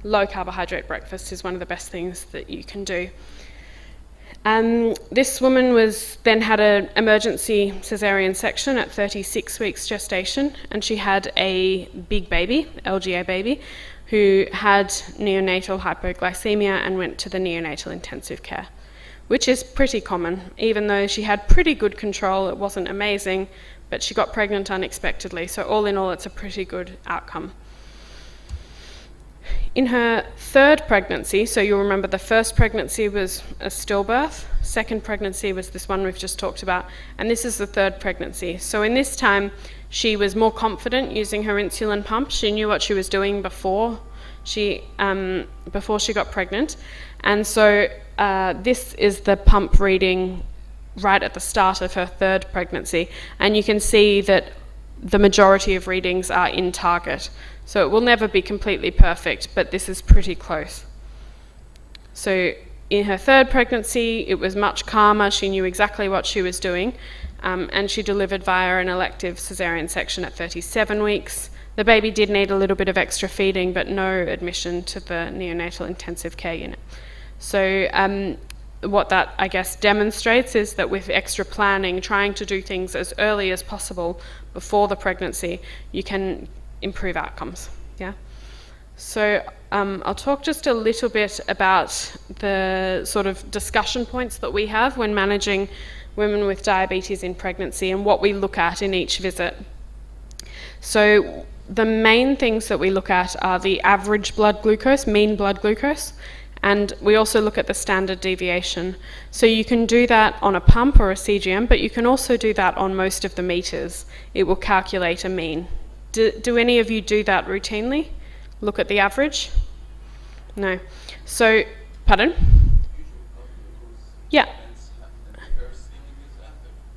low carbohydrate breakfast is one of the best things that you can do. This woman then had an emergency cesarean section at 36 weeks gestation, and she had a big baby, LGA baby, who had neonatal hypoglycemia and went to the neonatal intensive care, which is pretty common. Even though she had pretty good control, it wasn't amazing, but she got pregnant unexpectedly. So all in all, it's a pretty good outcome. In her third pregnancy, so you'll remember the first pregnancy was a stillbirth, second pregnancy was this one we've just talked about, and this is the third pregnancy. So in this time, she was more confident using her insulin pump. She knew what she was doing before she got pregnant. And so this is the pump reading right at the start of her third pregnancy. And you can see that the majority of readings are in target. So it will never be completely perfect, but this is pretty close. So in her third pregnancy, it was much calmer. She knew exactly what she was doing. And she delivered via an elective cesarean section at 37 weeks. The baby did need a little bit of extra feeding, but no admission to the neonatal intensive care unit. So what that, I guess, demonstrates is that with extra planning, trying to do things as early as possible before the pregnancy, you can improve outcomes, yeah? So I'll talk just a little bit about the sort of discussion points that we have when managing women with diabetes in pregnancy and what we look at in each visit. So the main things that we look at are the average blood glucose, mean blood glucose, and we also look at the standard deviation. So you can do that on a pump or a CGM, but you can also do that on most of the meters. It will calculate a mean. Do any of you do that routinely? Look at the average? No. So, pardon? Yeah.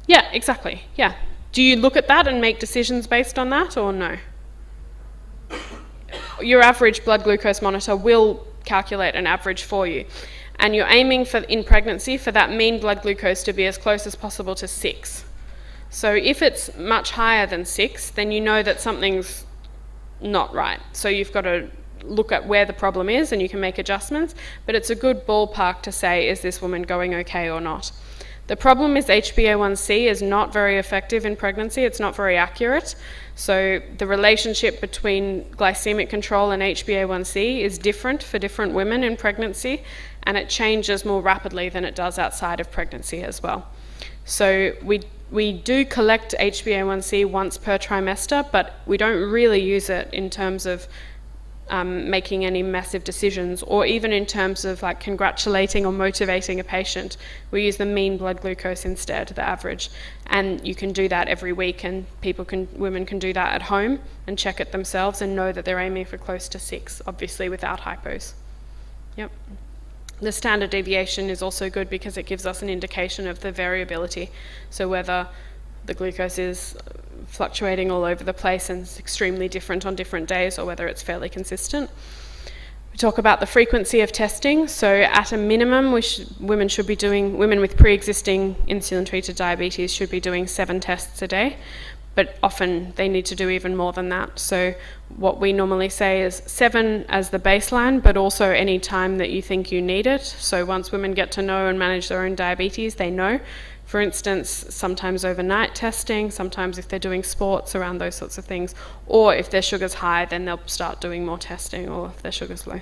Yeah, exactly, yeah. Do you look at that and make decisions based on that, or no? Your average blood glucose monitor will calculate an average for you. And you're aiming for, in pregnancy, for that mean blood glucose to be as close as possible to 6. So if it's much higher than 6, then you know that something's not right. So you've got to look at where the problem is and you can make adjustments, but it's a good ballpark to say, is this woman going okay or not? The problem is HbA1c is not very effective in pregnancy. It's not very accurate. So the relationship between glycemic control and HbA1c is different for different women in pregnancy, and it changes more rapidly than it does outside of pregnancy as well. So we do collect HbA1c once per trimester, but we don't really use it in terms of making any massive decisions, or even in terms of like congratulating or motivating a patient. We use the mean blood glucose instead, the average, and you can do that every week, and women can do that at home and check it themselves and know that they're aiming for close to 6, obviously without hypos. Yep. The standard deviation is also good because it gives us an indication of the variability, so whether the glucose is fluctuating all over the place and it's extremely different on different days, or whether it's fairly consistent. We talk about the frequency of testing. So at a minimum, women with pre-existing insulin-treated diabetes should be doing 7 tests a day, but often they need to do even more than that. So what we normally say is 7 as the baseline, but also any time that you think you need it. So once women get to know and manage their own diabetes, they know. For instance, sometimes overnight testing, sometimes if they're doing sports around those sorts of things, or if their sugar's high, then they'll start doing more testing, or if their sugar's low.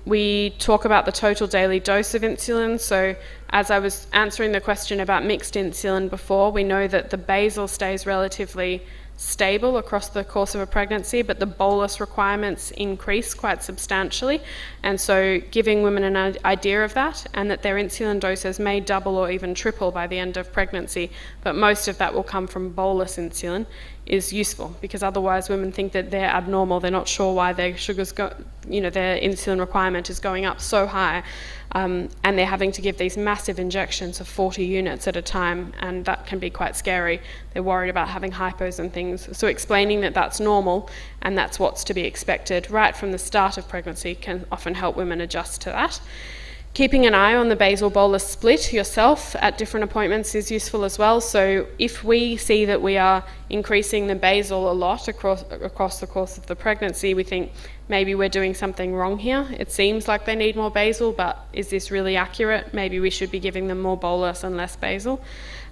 We talk about the total daily dose of insulin. So as I was answering the question about mixed insulin before, we know that the basal stays relatively stable across the course of a pregnancy, but the bolus requirements increase quite substantially. And so giving women an idea of that, and that their insulin doses may double or even triple by the end of pregnancy, but most of that will come from bolus insulin, is useful, because otherwise women think that they're abnormal. They're not sure why their sugars their insulin requirement is going up so high, and they're having to give these massive injections of 40 units at a time, and that can be quite scary. They're worried about having hypos and things. So explaining that that's normal and that's what's to be expected right from the start of pregnancy can often help women adjust to that. Keeping an eye on the basal bolus split yourself at different appointments is useful as well. So if we see that we are increasing the basal a lot across the course of the pregnancy, we think maybe we're doing something wrong here. It seems like they need more basal, but is this really accurate? Maybe we should be giving them more bolus and less basal.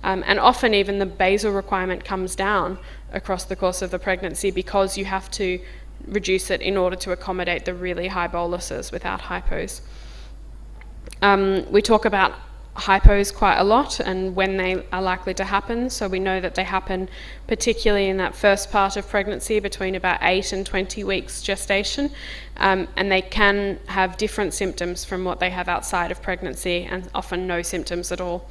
And often even the basal requirement comes down across the course of the pregnancy because you have to reduce it in order to accommodate the really high boluses without hypos. We talk about hypos quite a lot and when they are likely to happen. So we know that they happen particularly in that first part of pregnancy between about 8 and 20 weeks gestation, and they can have different symptoms from what they have outside of pregnancy, and often no symptoms at all.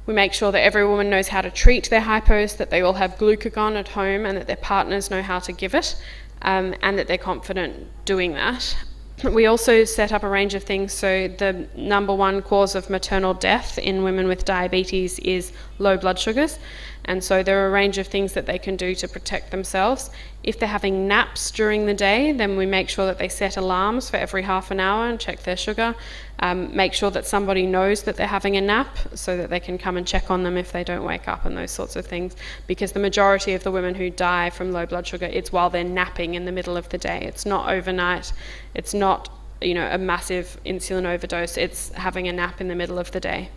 We make sure that every woman knows how to treat their hypos, that they all have glucagon at home, and that their partners know how to give it, and that they're confident doing that. We also set up a range of things. So the number one cause of maternal death in women with diabetes is low blood sugars. And so there are a range of things that they can do to protect themselves. If they're having naps during the day, then we make sure that they set alarms for every half an hour and check their sugar. Make sure that somebody knows that they're having a nap so that they can come and check on them if they don't wake up, and those sorts of things. Because the majority of the women who die from low blood sugar, it's while they're napping in the middle of the day. It's not overnight. It's not, a massive insulin overdose. It's having a nap in the middle of the day.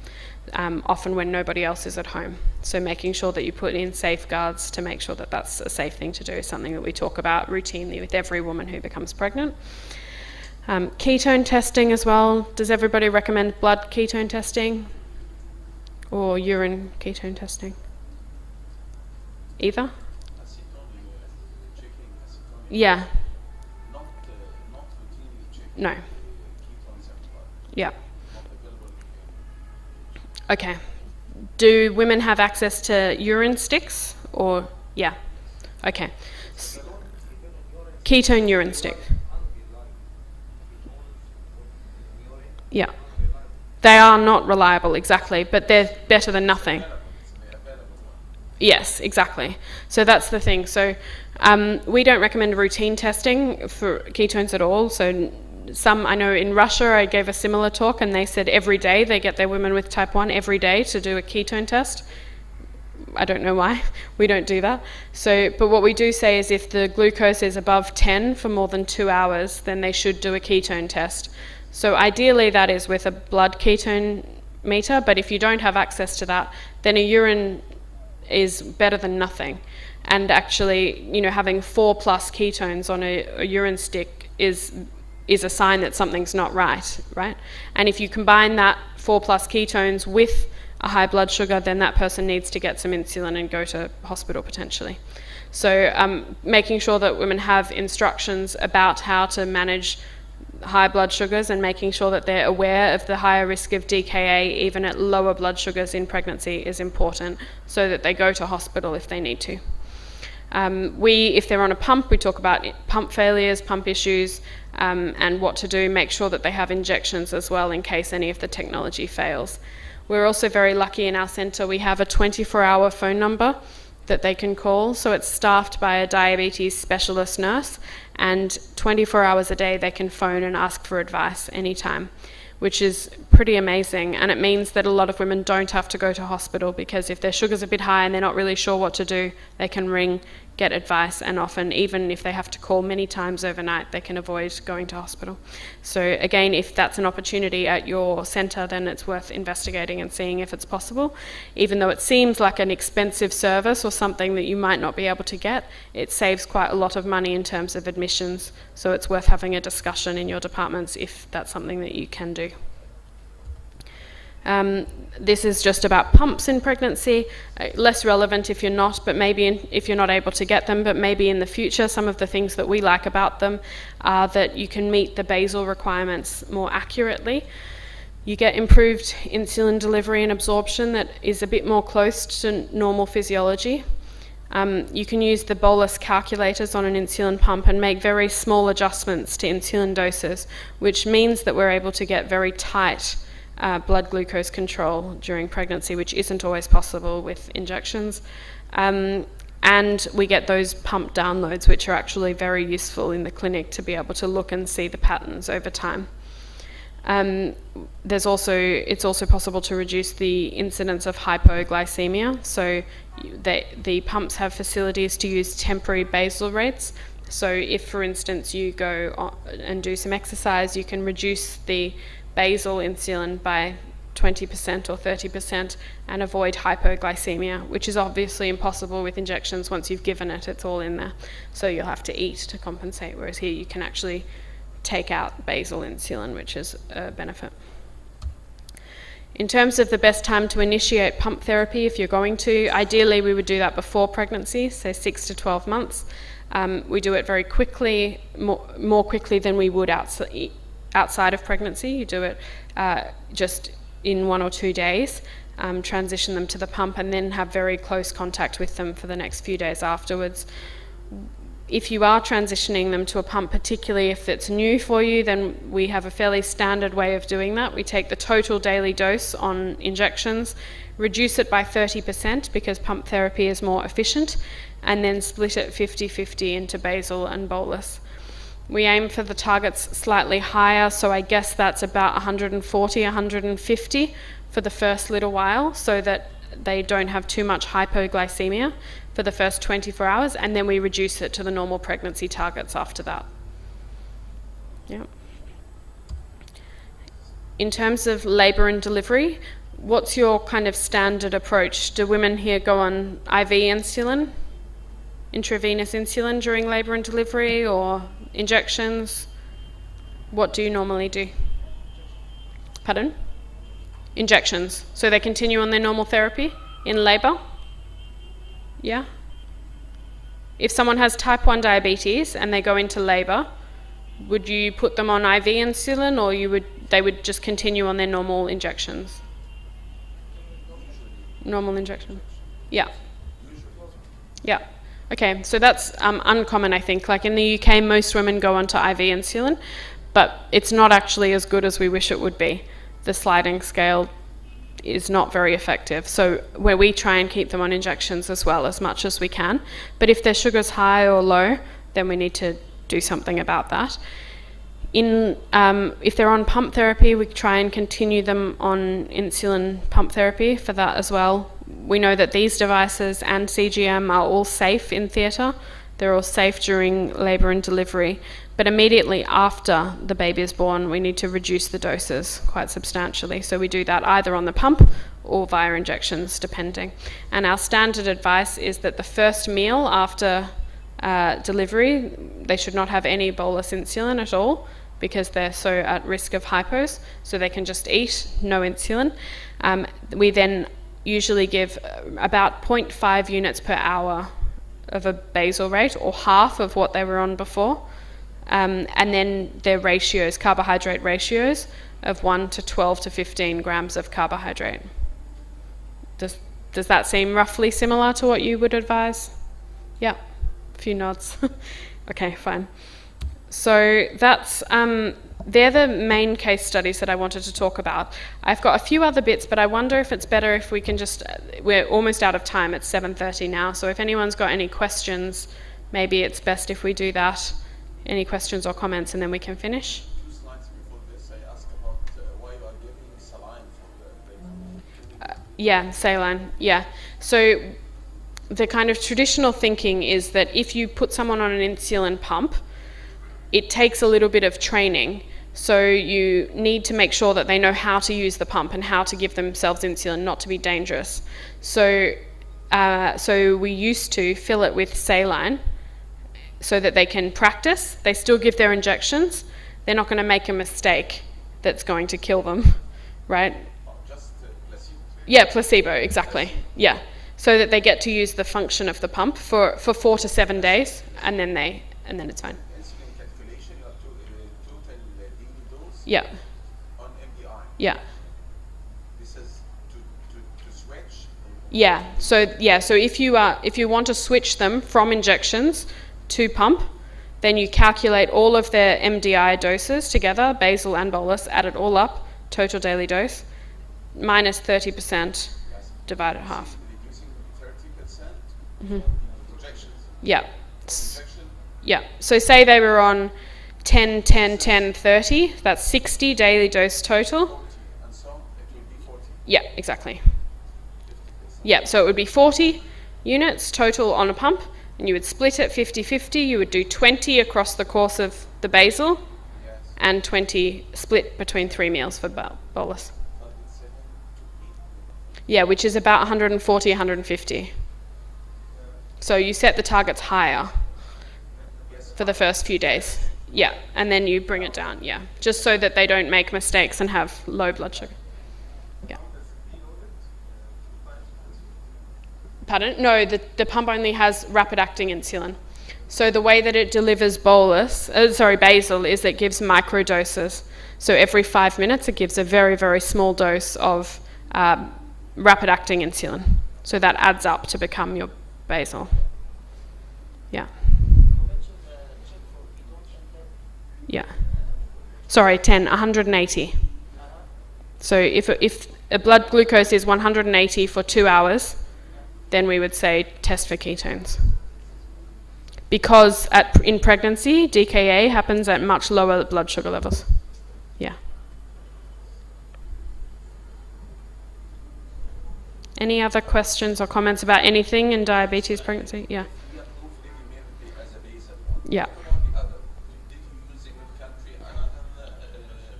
Often when nobody else is at home. So making sure that you put in safeguards to make sure that that's a safe thing to do is something that we talk about routinely with every woman who becomes pregnant. Ketone testing as well. Does everybody recommend blood ketone testing or urine ketone testing? Either? Checking acetone. Yeah. Not routinely checking. No. Ketones and blood. Yeah. Not available. Okay. Do women have access to urine sticks or, yeah. Okay. Ketone urine stick. Yeah. They are not reliable, exactly, but they're better than nothing. Yes, exactly. So that's the thing. So we don't recommend routine testing for ketones at all. So some, I know in Russia, I gave a similar talk and they said every day they get their women with type 1 every day to do a ketone test. I don't know why. We don't do that. So, but what we do say is if the glucose is above 10 for more than 2 hours, then they should do a ketone test. So ideally that is with a blood ketone meter, but if you don't have access to that, then a urine is better than nothing. And actually, having 4+ ketones on a urine stick is a sign that something's not right? And if you combine that 4+ ketones with a high blood sugar, then that person needs to get some insulin and go to hospital potentially. So making sure that women have instructions about how to manage high blood sugars and making sure that they're aware of the higher risk of DKA even at lower blood sugars in pregnancy is important, so that they go to hospital if they need to. If they're on a pump, we talk about pump failures, pump issues, and what to do. Make sure that they have injections as well in case any of the technology fails. We're also very lucky in our centre. We have a 24-hour phone number that they can call. So it's staffed by a diabetes specialist nurse, and 24 hours a day they can phone and ask for advice anytime, which is pretty amazing. And it means that a lot of women don't have to go to hospital, because if their sugar's a bit high and they're not really sure what to do, they can ring, get advice, and often, even if they have to call many times overnight, they can avoid going to hospital. So again, if that's an opportunity at your centre, then it's worth investigating and seeing if it's possible. Even though it seems like an expensive service or something that you might not be able to get, it saves quite a lot of money in terms of admissions, so it's worth having a discussion in your departments if that's something that you can do. This is just about pumps in pregnancy, less relevant if you're not, but maybe if you're not able to get them, but maybe in the future. Some of the things that we like about them are that you can meet the basal requirements more accurately. You get improved insulin delivery and absorption that is a bit more close to normal physiology. You can use the bolus calculators on an insulin pump and make very small adjustments to insulin doses, which means that we're able to get very tight blood glucose control during pregnancy, which isn't always possible with injections. And we get those pump downloads, which are actually very useful in the clinic to be able to look and see the patterns over time. It's also possible to reduce the incidence of hypoglycemia. So the pumps have facilities to use temporary basal rates. So if, for instance, you go and do some exercise, you can reduce the basal insulin by 20% or 30% and avoid hypoglycemia, which is obviously impossible with injections. Once you've given it, it's all in there. So you'll have to eat to compensate, whereas here you can actually take out basal insulin, which is a benefit. In terms of the best time to initiate pump therapy, if you're going to, ideally we would do that before pregnancy, so 6 to 12 months. We do it very quickly, more quickly than we would outside of pregnancy. You do it just in 1 or 2 days, transition them to the pump, and then have very close contact with them for the next few days afterwards. If you are transitioning them to a pump, particularly if it's new for you, then we have a fairly standard way of doing that. We take the total daily dose on injections, reduce it by 30% because pump therapy is more efficient, and then split it 50-50 into basal and bolus. We aim for the targets slightly higher, so I guess that's about 140, 150 for the first little while, so that they don't have too much hypoglycemia for the first 24 hours, and then we reduce it to the normal pregnancy targets after that. Yeah. In terms of labour and delivery, what's your kind of standard approach? Do women here go on IV insulin, intravenous insulin during labour and delivery, or injections? What do you normally do? Pardon? Injections. So they continue on their normal therapy in labour? Yeah? If someone has type 1 diabetes and they go into labour, would you put them on IV insulin, or they would just continue on their normal injections? Normal injection. Yeah. Yeah. Okay, so that's uncommon, I think. Like in the UK, most women go onto IV insulin, but it's not actually as good as we wish it would be. The sliding scale is not very effective. So where we try and keep them on injections as well, as much as we can. But if their sugar's high or low, then we need to do something about that. If they're on pump therapy, we try and continue them on insulin pump therapy for that as well. We know that these devices and CGM are all safe in theatre, They're all safe during labour and delivery. But immediately after the baby is born, we need to reduce the doses quite substantially. So we do that either on the pump or via injections, depending. And our standard advice is that the first meal after delivery, they should not have any bolus insulin at all, because they're so at risk of hypos, so they can just eat, no insulin. We then usually give about 0.5 units per hour of a basal rate, or half of what they were on before. And then their ratios, carbohydrate ratios, of 1 to 12 to 15 grams of carbohydrate. Does that seem roughly similar to what you would advise? Yeah, a few nods. Okay, fine. So that's, they're the main case studies that I wanted to talk about. I've got a few other bits, but I wonder if it's better if we can just, we're almost out of time, it's 7:30 now, so if anyone's got any questions, maybe it's best if we do that. Any questions or comments, and then we can finish? 2 slides before this, I asked about why you are giving saline for the baby. Yeah, saline, yeah. So the kind of traditional thinking is that if you put someone on an insulin pump, it takes a little bit of training. So you need to make sure that they know how to use the pump and how to give themselves insulin, not to be dangerous. So we used to fill it with saline so that they can practice. They still give their injections. They're not going to make a mistake that's going to kill them, right? Just placebo. Yeah, placebo, exactly. Yeah, so that they get to use the function of the pump for 4 to 7 days, and then it's fine. Insulin calculation, you have total daily dose Yeah, on MDI. yeah. This is to switch. Yeah, so if you want to switch them from injections to pump, then you calculate all of their MDI doses together, basal and bolus, add it all up, total daily dose, minus 30%, divided half. Reducing 30% injections. Yeah, Injection, yeah. So say they were on 10, 10, 10, 30, that's 60 daily dose total. and so it will be 40. Yeah, exactly. Yeah, so it would be 40 units total on a pump, and you would split it 50-50. You would do 20 across the course of the basal, Yes. and 20 split between 3 meals for bolus. 107 to 8. Yeah, which is about 140, 150. So you set the targets higher for the first few days. Yeah, and then you bring it down, yeah. Just so that they don't make mistakes and have low blood sugar. Yeah. Pardon? No, the pump only has rapid-acting insulin. So the way that it delivers basal, is it gives micro doses. So every 5 minutes, it gives a very, very small dose of rapid-acting insulin. So that adds up to become your basal. Yeah. Yeah. Sorry, 180. So if a blood glucose is 180 for 2 hours, then we would say test for ketones. Because in pregnancy, DKA happens at much lower blood sugar levels. Yeah. Any other questions or comments about anything in diabetes pregnancy? Yeah. We approved Levimir as a basal one. Yeah. What about the other? Did you use in your country another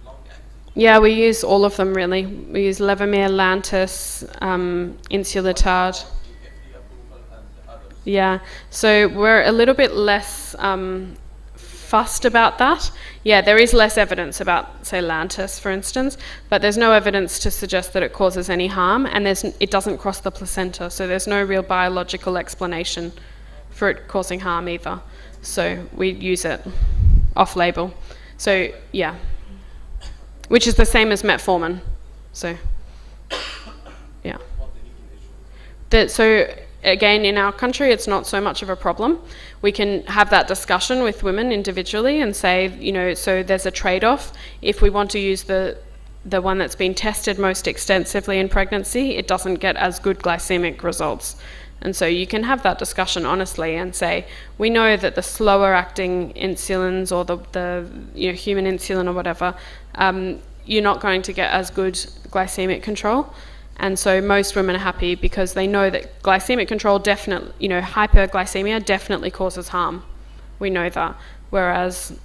long-acting? Yeah, we use all of them really. We use Levemir, Lantus, Insulatard. The FDA approval and others. Yeah, so we're a little bit less fussed about that. Yeah, there is less evidence about, say, Lantus, for instance, but there's no evidence to suggest that it causes any harm, and it doesn't cross the placenta, so there's no real biological explanation for it causing harm either. So we use it off-label. So, yeah, which is the same as metformin. So, yeah. So again, in our country, it's not so much of a problem. We can have that discussion with women individually and say, so there's a trade-off. If we want to use the one that's been tested most extensively in pregnancy, it doesn't get as good glycemic results. And so you can have that discussion honestly and say, we know that the slower acting insulins or the human insulin or whatever, you're not going to get as good glycemic control. And so most women are happy because they know that glycemic control definitely, hyperglycemia definitely causes harm. We know that. Whereas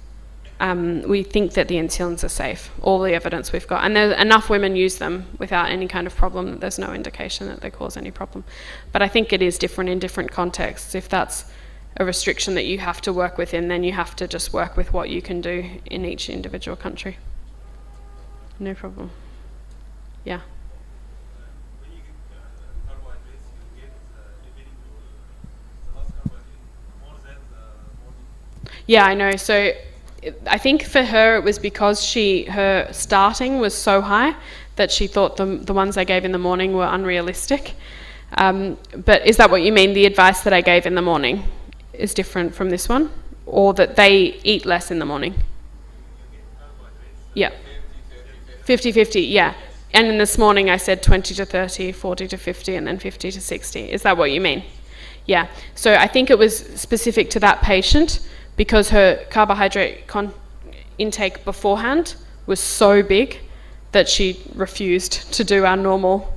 we think that the insulins are safe, all the evidence we've got. And there's enough women use them without any kind of problem that there's no indication that they cause any problem. But I think it is different in different contexts. If that's a restriction that you have to work within, then you have to just work with what you can do in each individual country. No problem. Yeah. When you get carbohydrates, you get dividing the last carbohydrate more than the morning. Yeah, I know. So I think for her it was because her starting was so high that she thought the ones I gave in the morning were unrealistic. But is that what you mean? The advice that I gave in the morning is different from this one? Or that they eat less in the morning? Yeah. 50-50, yeah. And in this morning I said 20 to 30, 40 to 50, and then 50 to 60. Is that what you mean? Yeah. So I think it was specific to that patient because her carbohydrate intake beforehand was so big that she refused to do our normal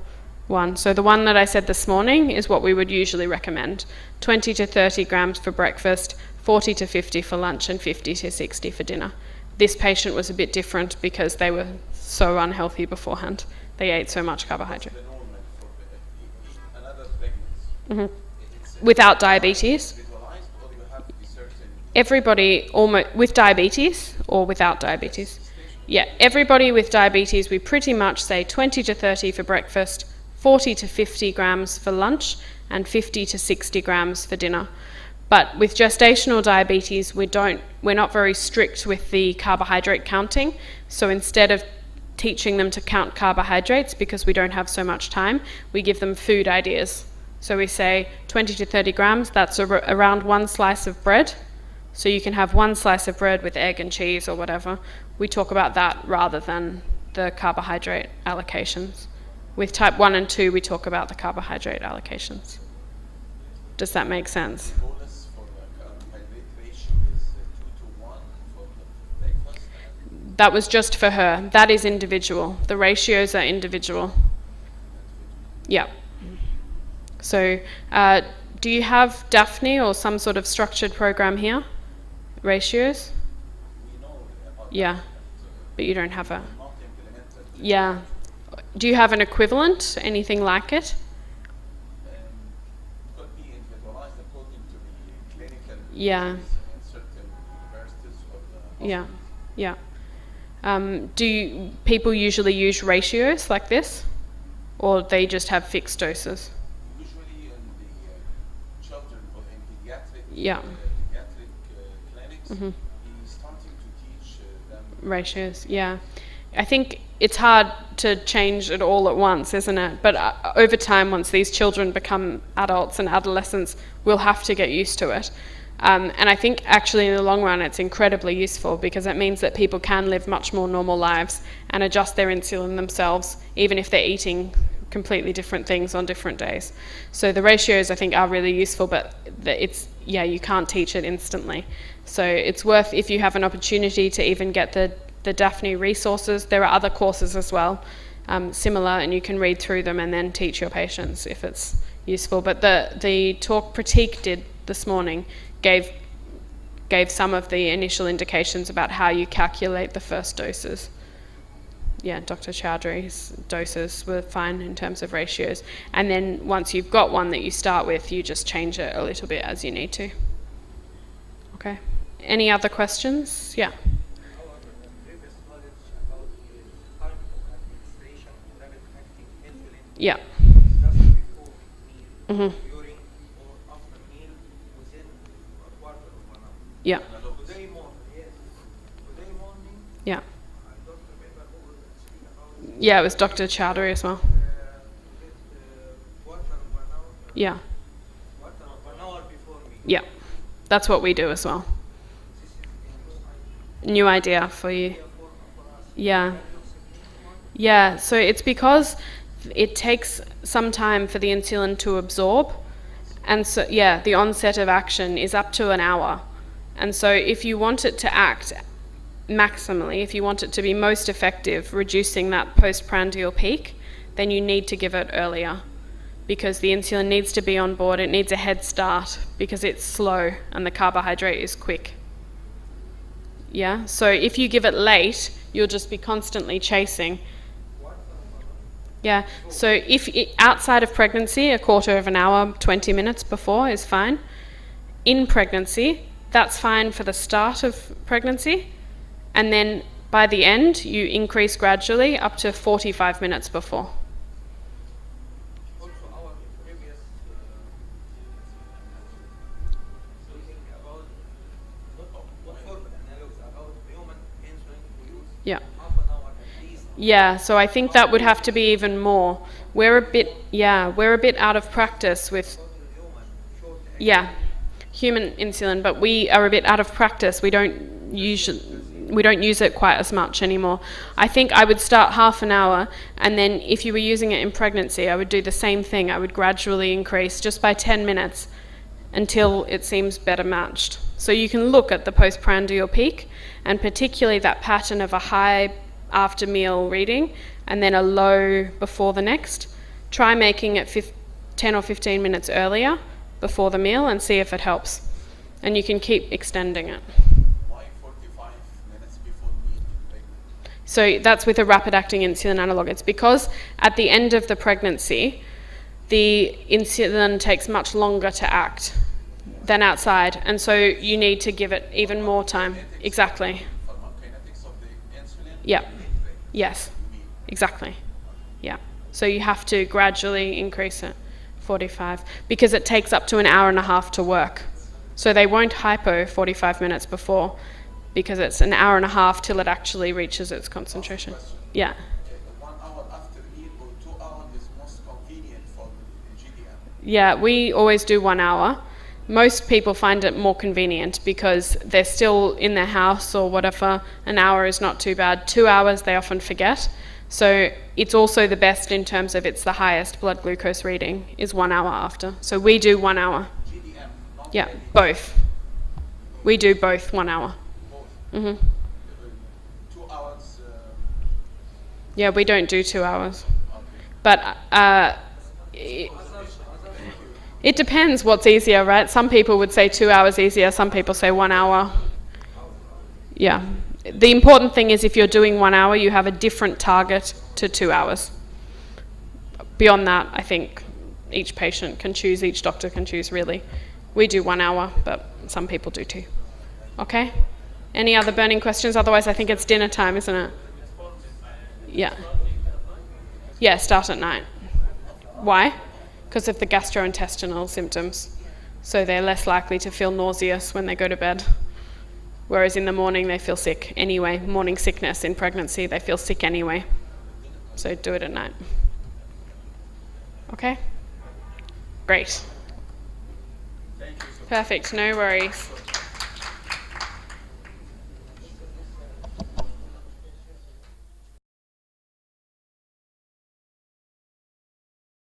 one. So the one that I said this morning is what we would usually recommend. 20 to 30 grams for breakfast, 40 to 50 for lunch, and 50 to 60 for dinner. This patient was a bit different because they were so unhealthy beforehand. They ate so much carbohydrate. The normal for another pregnancy. It's Without diabetes, individualized, or you have to be certain. everybody almost with diabetes or without diabetes. Yeah, everybody with diabetes, we pretty much say 20 to 30 for breakfast, 40 to 50 grams for lunch, and 50 to 60 grams for dinner. But with gestational diabetes, we're not very strict with the carbohydrate counting. So instead of teaching them to count carbohydrates, because we don't have so much time, we give them food ideas. So we say 20 to 30 grams, that's around one slice of bread. So you can have one slice of bread with egg and cheese or whatever. We talk about that rather than the carbohydrate allocations. With type 1 and 2, we talk about the carbohydrate allocations. Does that make sense? Bonus for the carbohydrate ratio is 2 to 1 for the breakfast. That was just for her. That is individual. The ratios are individual. Yeah. So do you have Daphne or some sort of structured program here? Ratios? We know about Yeah. that, But you don't have a... not implemented. Yeah. Do you have an equivalent? Anything like it? Could be individualized according to the clinical Yeah. needs in certain universities or the Yeah. hospitals. Yeah. Do people usually use ratios like this? Or they just have fixed doses? Usually in the children or in pediatric Yeah. Clinics, Mhm. he's starting to teach them Ratios, yeah. I think it's hard to change it all at once, isn't it? But over time, once these children become adults and adolescents, we'll have to get used to it. And I think actually in the long run, it's incredibly useful because it means that people can live much more normal lives and adjust their insulin themselves, even if they're eating completely different things on different days. So the ratios, I think, are really useful, but you can't teach it instantly. So it's worth, if you have an opportunity to even get the Daphne resources, there are other courses as well, similar, and you can read through them and then teach your patients if it's useful. But the talk Pratik did this morning gave some of the initial indications about how you calculate the first doses. Yeah, Dr. Chowdhury's doses were fine in terms of ratios. And then once you've got one that you start with, you just change it a little bit as you need to. Okay. Any other questions? Yeah. However, the previous knowledge about the time of administration of rapid-acting insulin Yeah. just before meal, Mhm. during or after meal, within a quarter of an hour. Yeah. Today morning, yes. Today morning, Yeah. I don't remember who was speaking about Yeah, it was Dr. Chowdhury as well. quarter of an hour. Yeah. Quarter of an hour before meal. Yeah. That's what we do as well. This is a New idea for you. for us. Yeah. Yeah, so it's because it takes some time for the insulin to absorb. And so, yeah, the onset of action is up to an hour. And so if you want it to act maximally, if you want it to be most effective, reducing that postprandial peak, then you need to give it earlier, because the insulin needs to be on board. It needs a head start because it's slow and the carbohydrate is quick. Yeah, so if you give it late, you'll just be constantly chasing. Yeah, so if outside of pregnancy, a quarter of an hour, 20 minutes before is fine. In pregnancy, that's fine for the start of pregnancy, and then by the end, you increase gradually up to 45 minutes before. Also, our previous speaking about not for analogs, about human insulin we use Yeah. half an hour at least. Yeah, so I think that would have to be even more. We're a bit out of practice with, Human short yeah, human insulin, but we are a bit out of practice. We don't use it quite as much anymore. I think I would start half an hour, and then if you were using it in pregnancy, I would do the same thing. I would gradually increase just by 10 minutes until it seems better matched. So you can look at the postprandial peak, and particularly that pattern of a high after meal reading and then a low before the next. Try making it 10 or 15 minutes earlier before the meal and see if it helps. And you can keep extending it. Why 45 minutes before meal in pregnant? So that's with a rapid-acting insulin analog. It's because at the end of the pregnancy, the insulin takes much longer to act than outside, and so you need to give it even more time. Exactly. Pharmacokinetics of the insulin? Yeah. Yes. Exactly. Yeah. So you have to gradually increase it, 45, because it takes up to an hour and a half to work. So they won't hypo 45 minutes before, because it's an hour and a half till it actually reaches its concentration. Yeah. 1 hour after meal or 2 hours is most convenient for GDM. Yeah, we always do 1 hour. Most people find it more convenient because they're still in their house or whatever. An hour is not too bad. 2 hours they often forget. So it's also the best in terms of it's the highest blood glucose reading is 1 hour after. So we do 1 hour. GDM, not Yeah, both. We do both 1 hour. both. 2 hours. Yeah, we don't do 2 hours. Okay. But it depends what's easier, right? Some people would say 2 hours easier, some people say 1 hour. Yeah. The important thing is if you're doing 1 hour, you have a different target to 2 hours. Beyond that, I think each patient can choose, each doctor can choose really. We do 1 hour, but some people do 2. Okay? Any other burning questions? Otherwise, I think it's dinner time, isn't it? Yeah. Yeah, start at night. Why? Because of the gastrointestinal symptoms. So they're less likely to feel nauseous when they go to bed. Whereas in the morning they feel sick anyway. Morning sickness in pregnancy, they feel sick anyway. So do it at night. Okay? Great. Thank you so much. Perfect, no worries.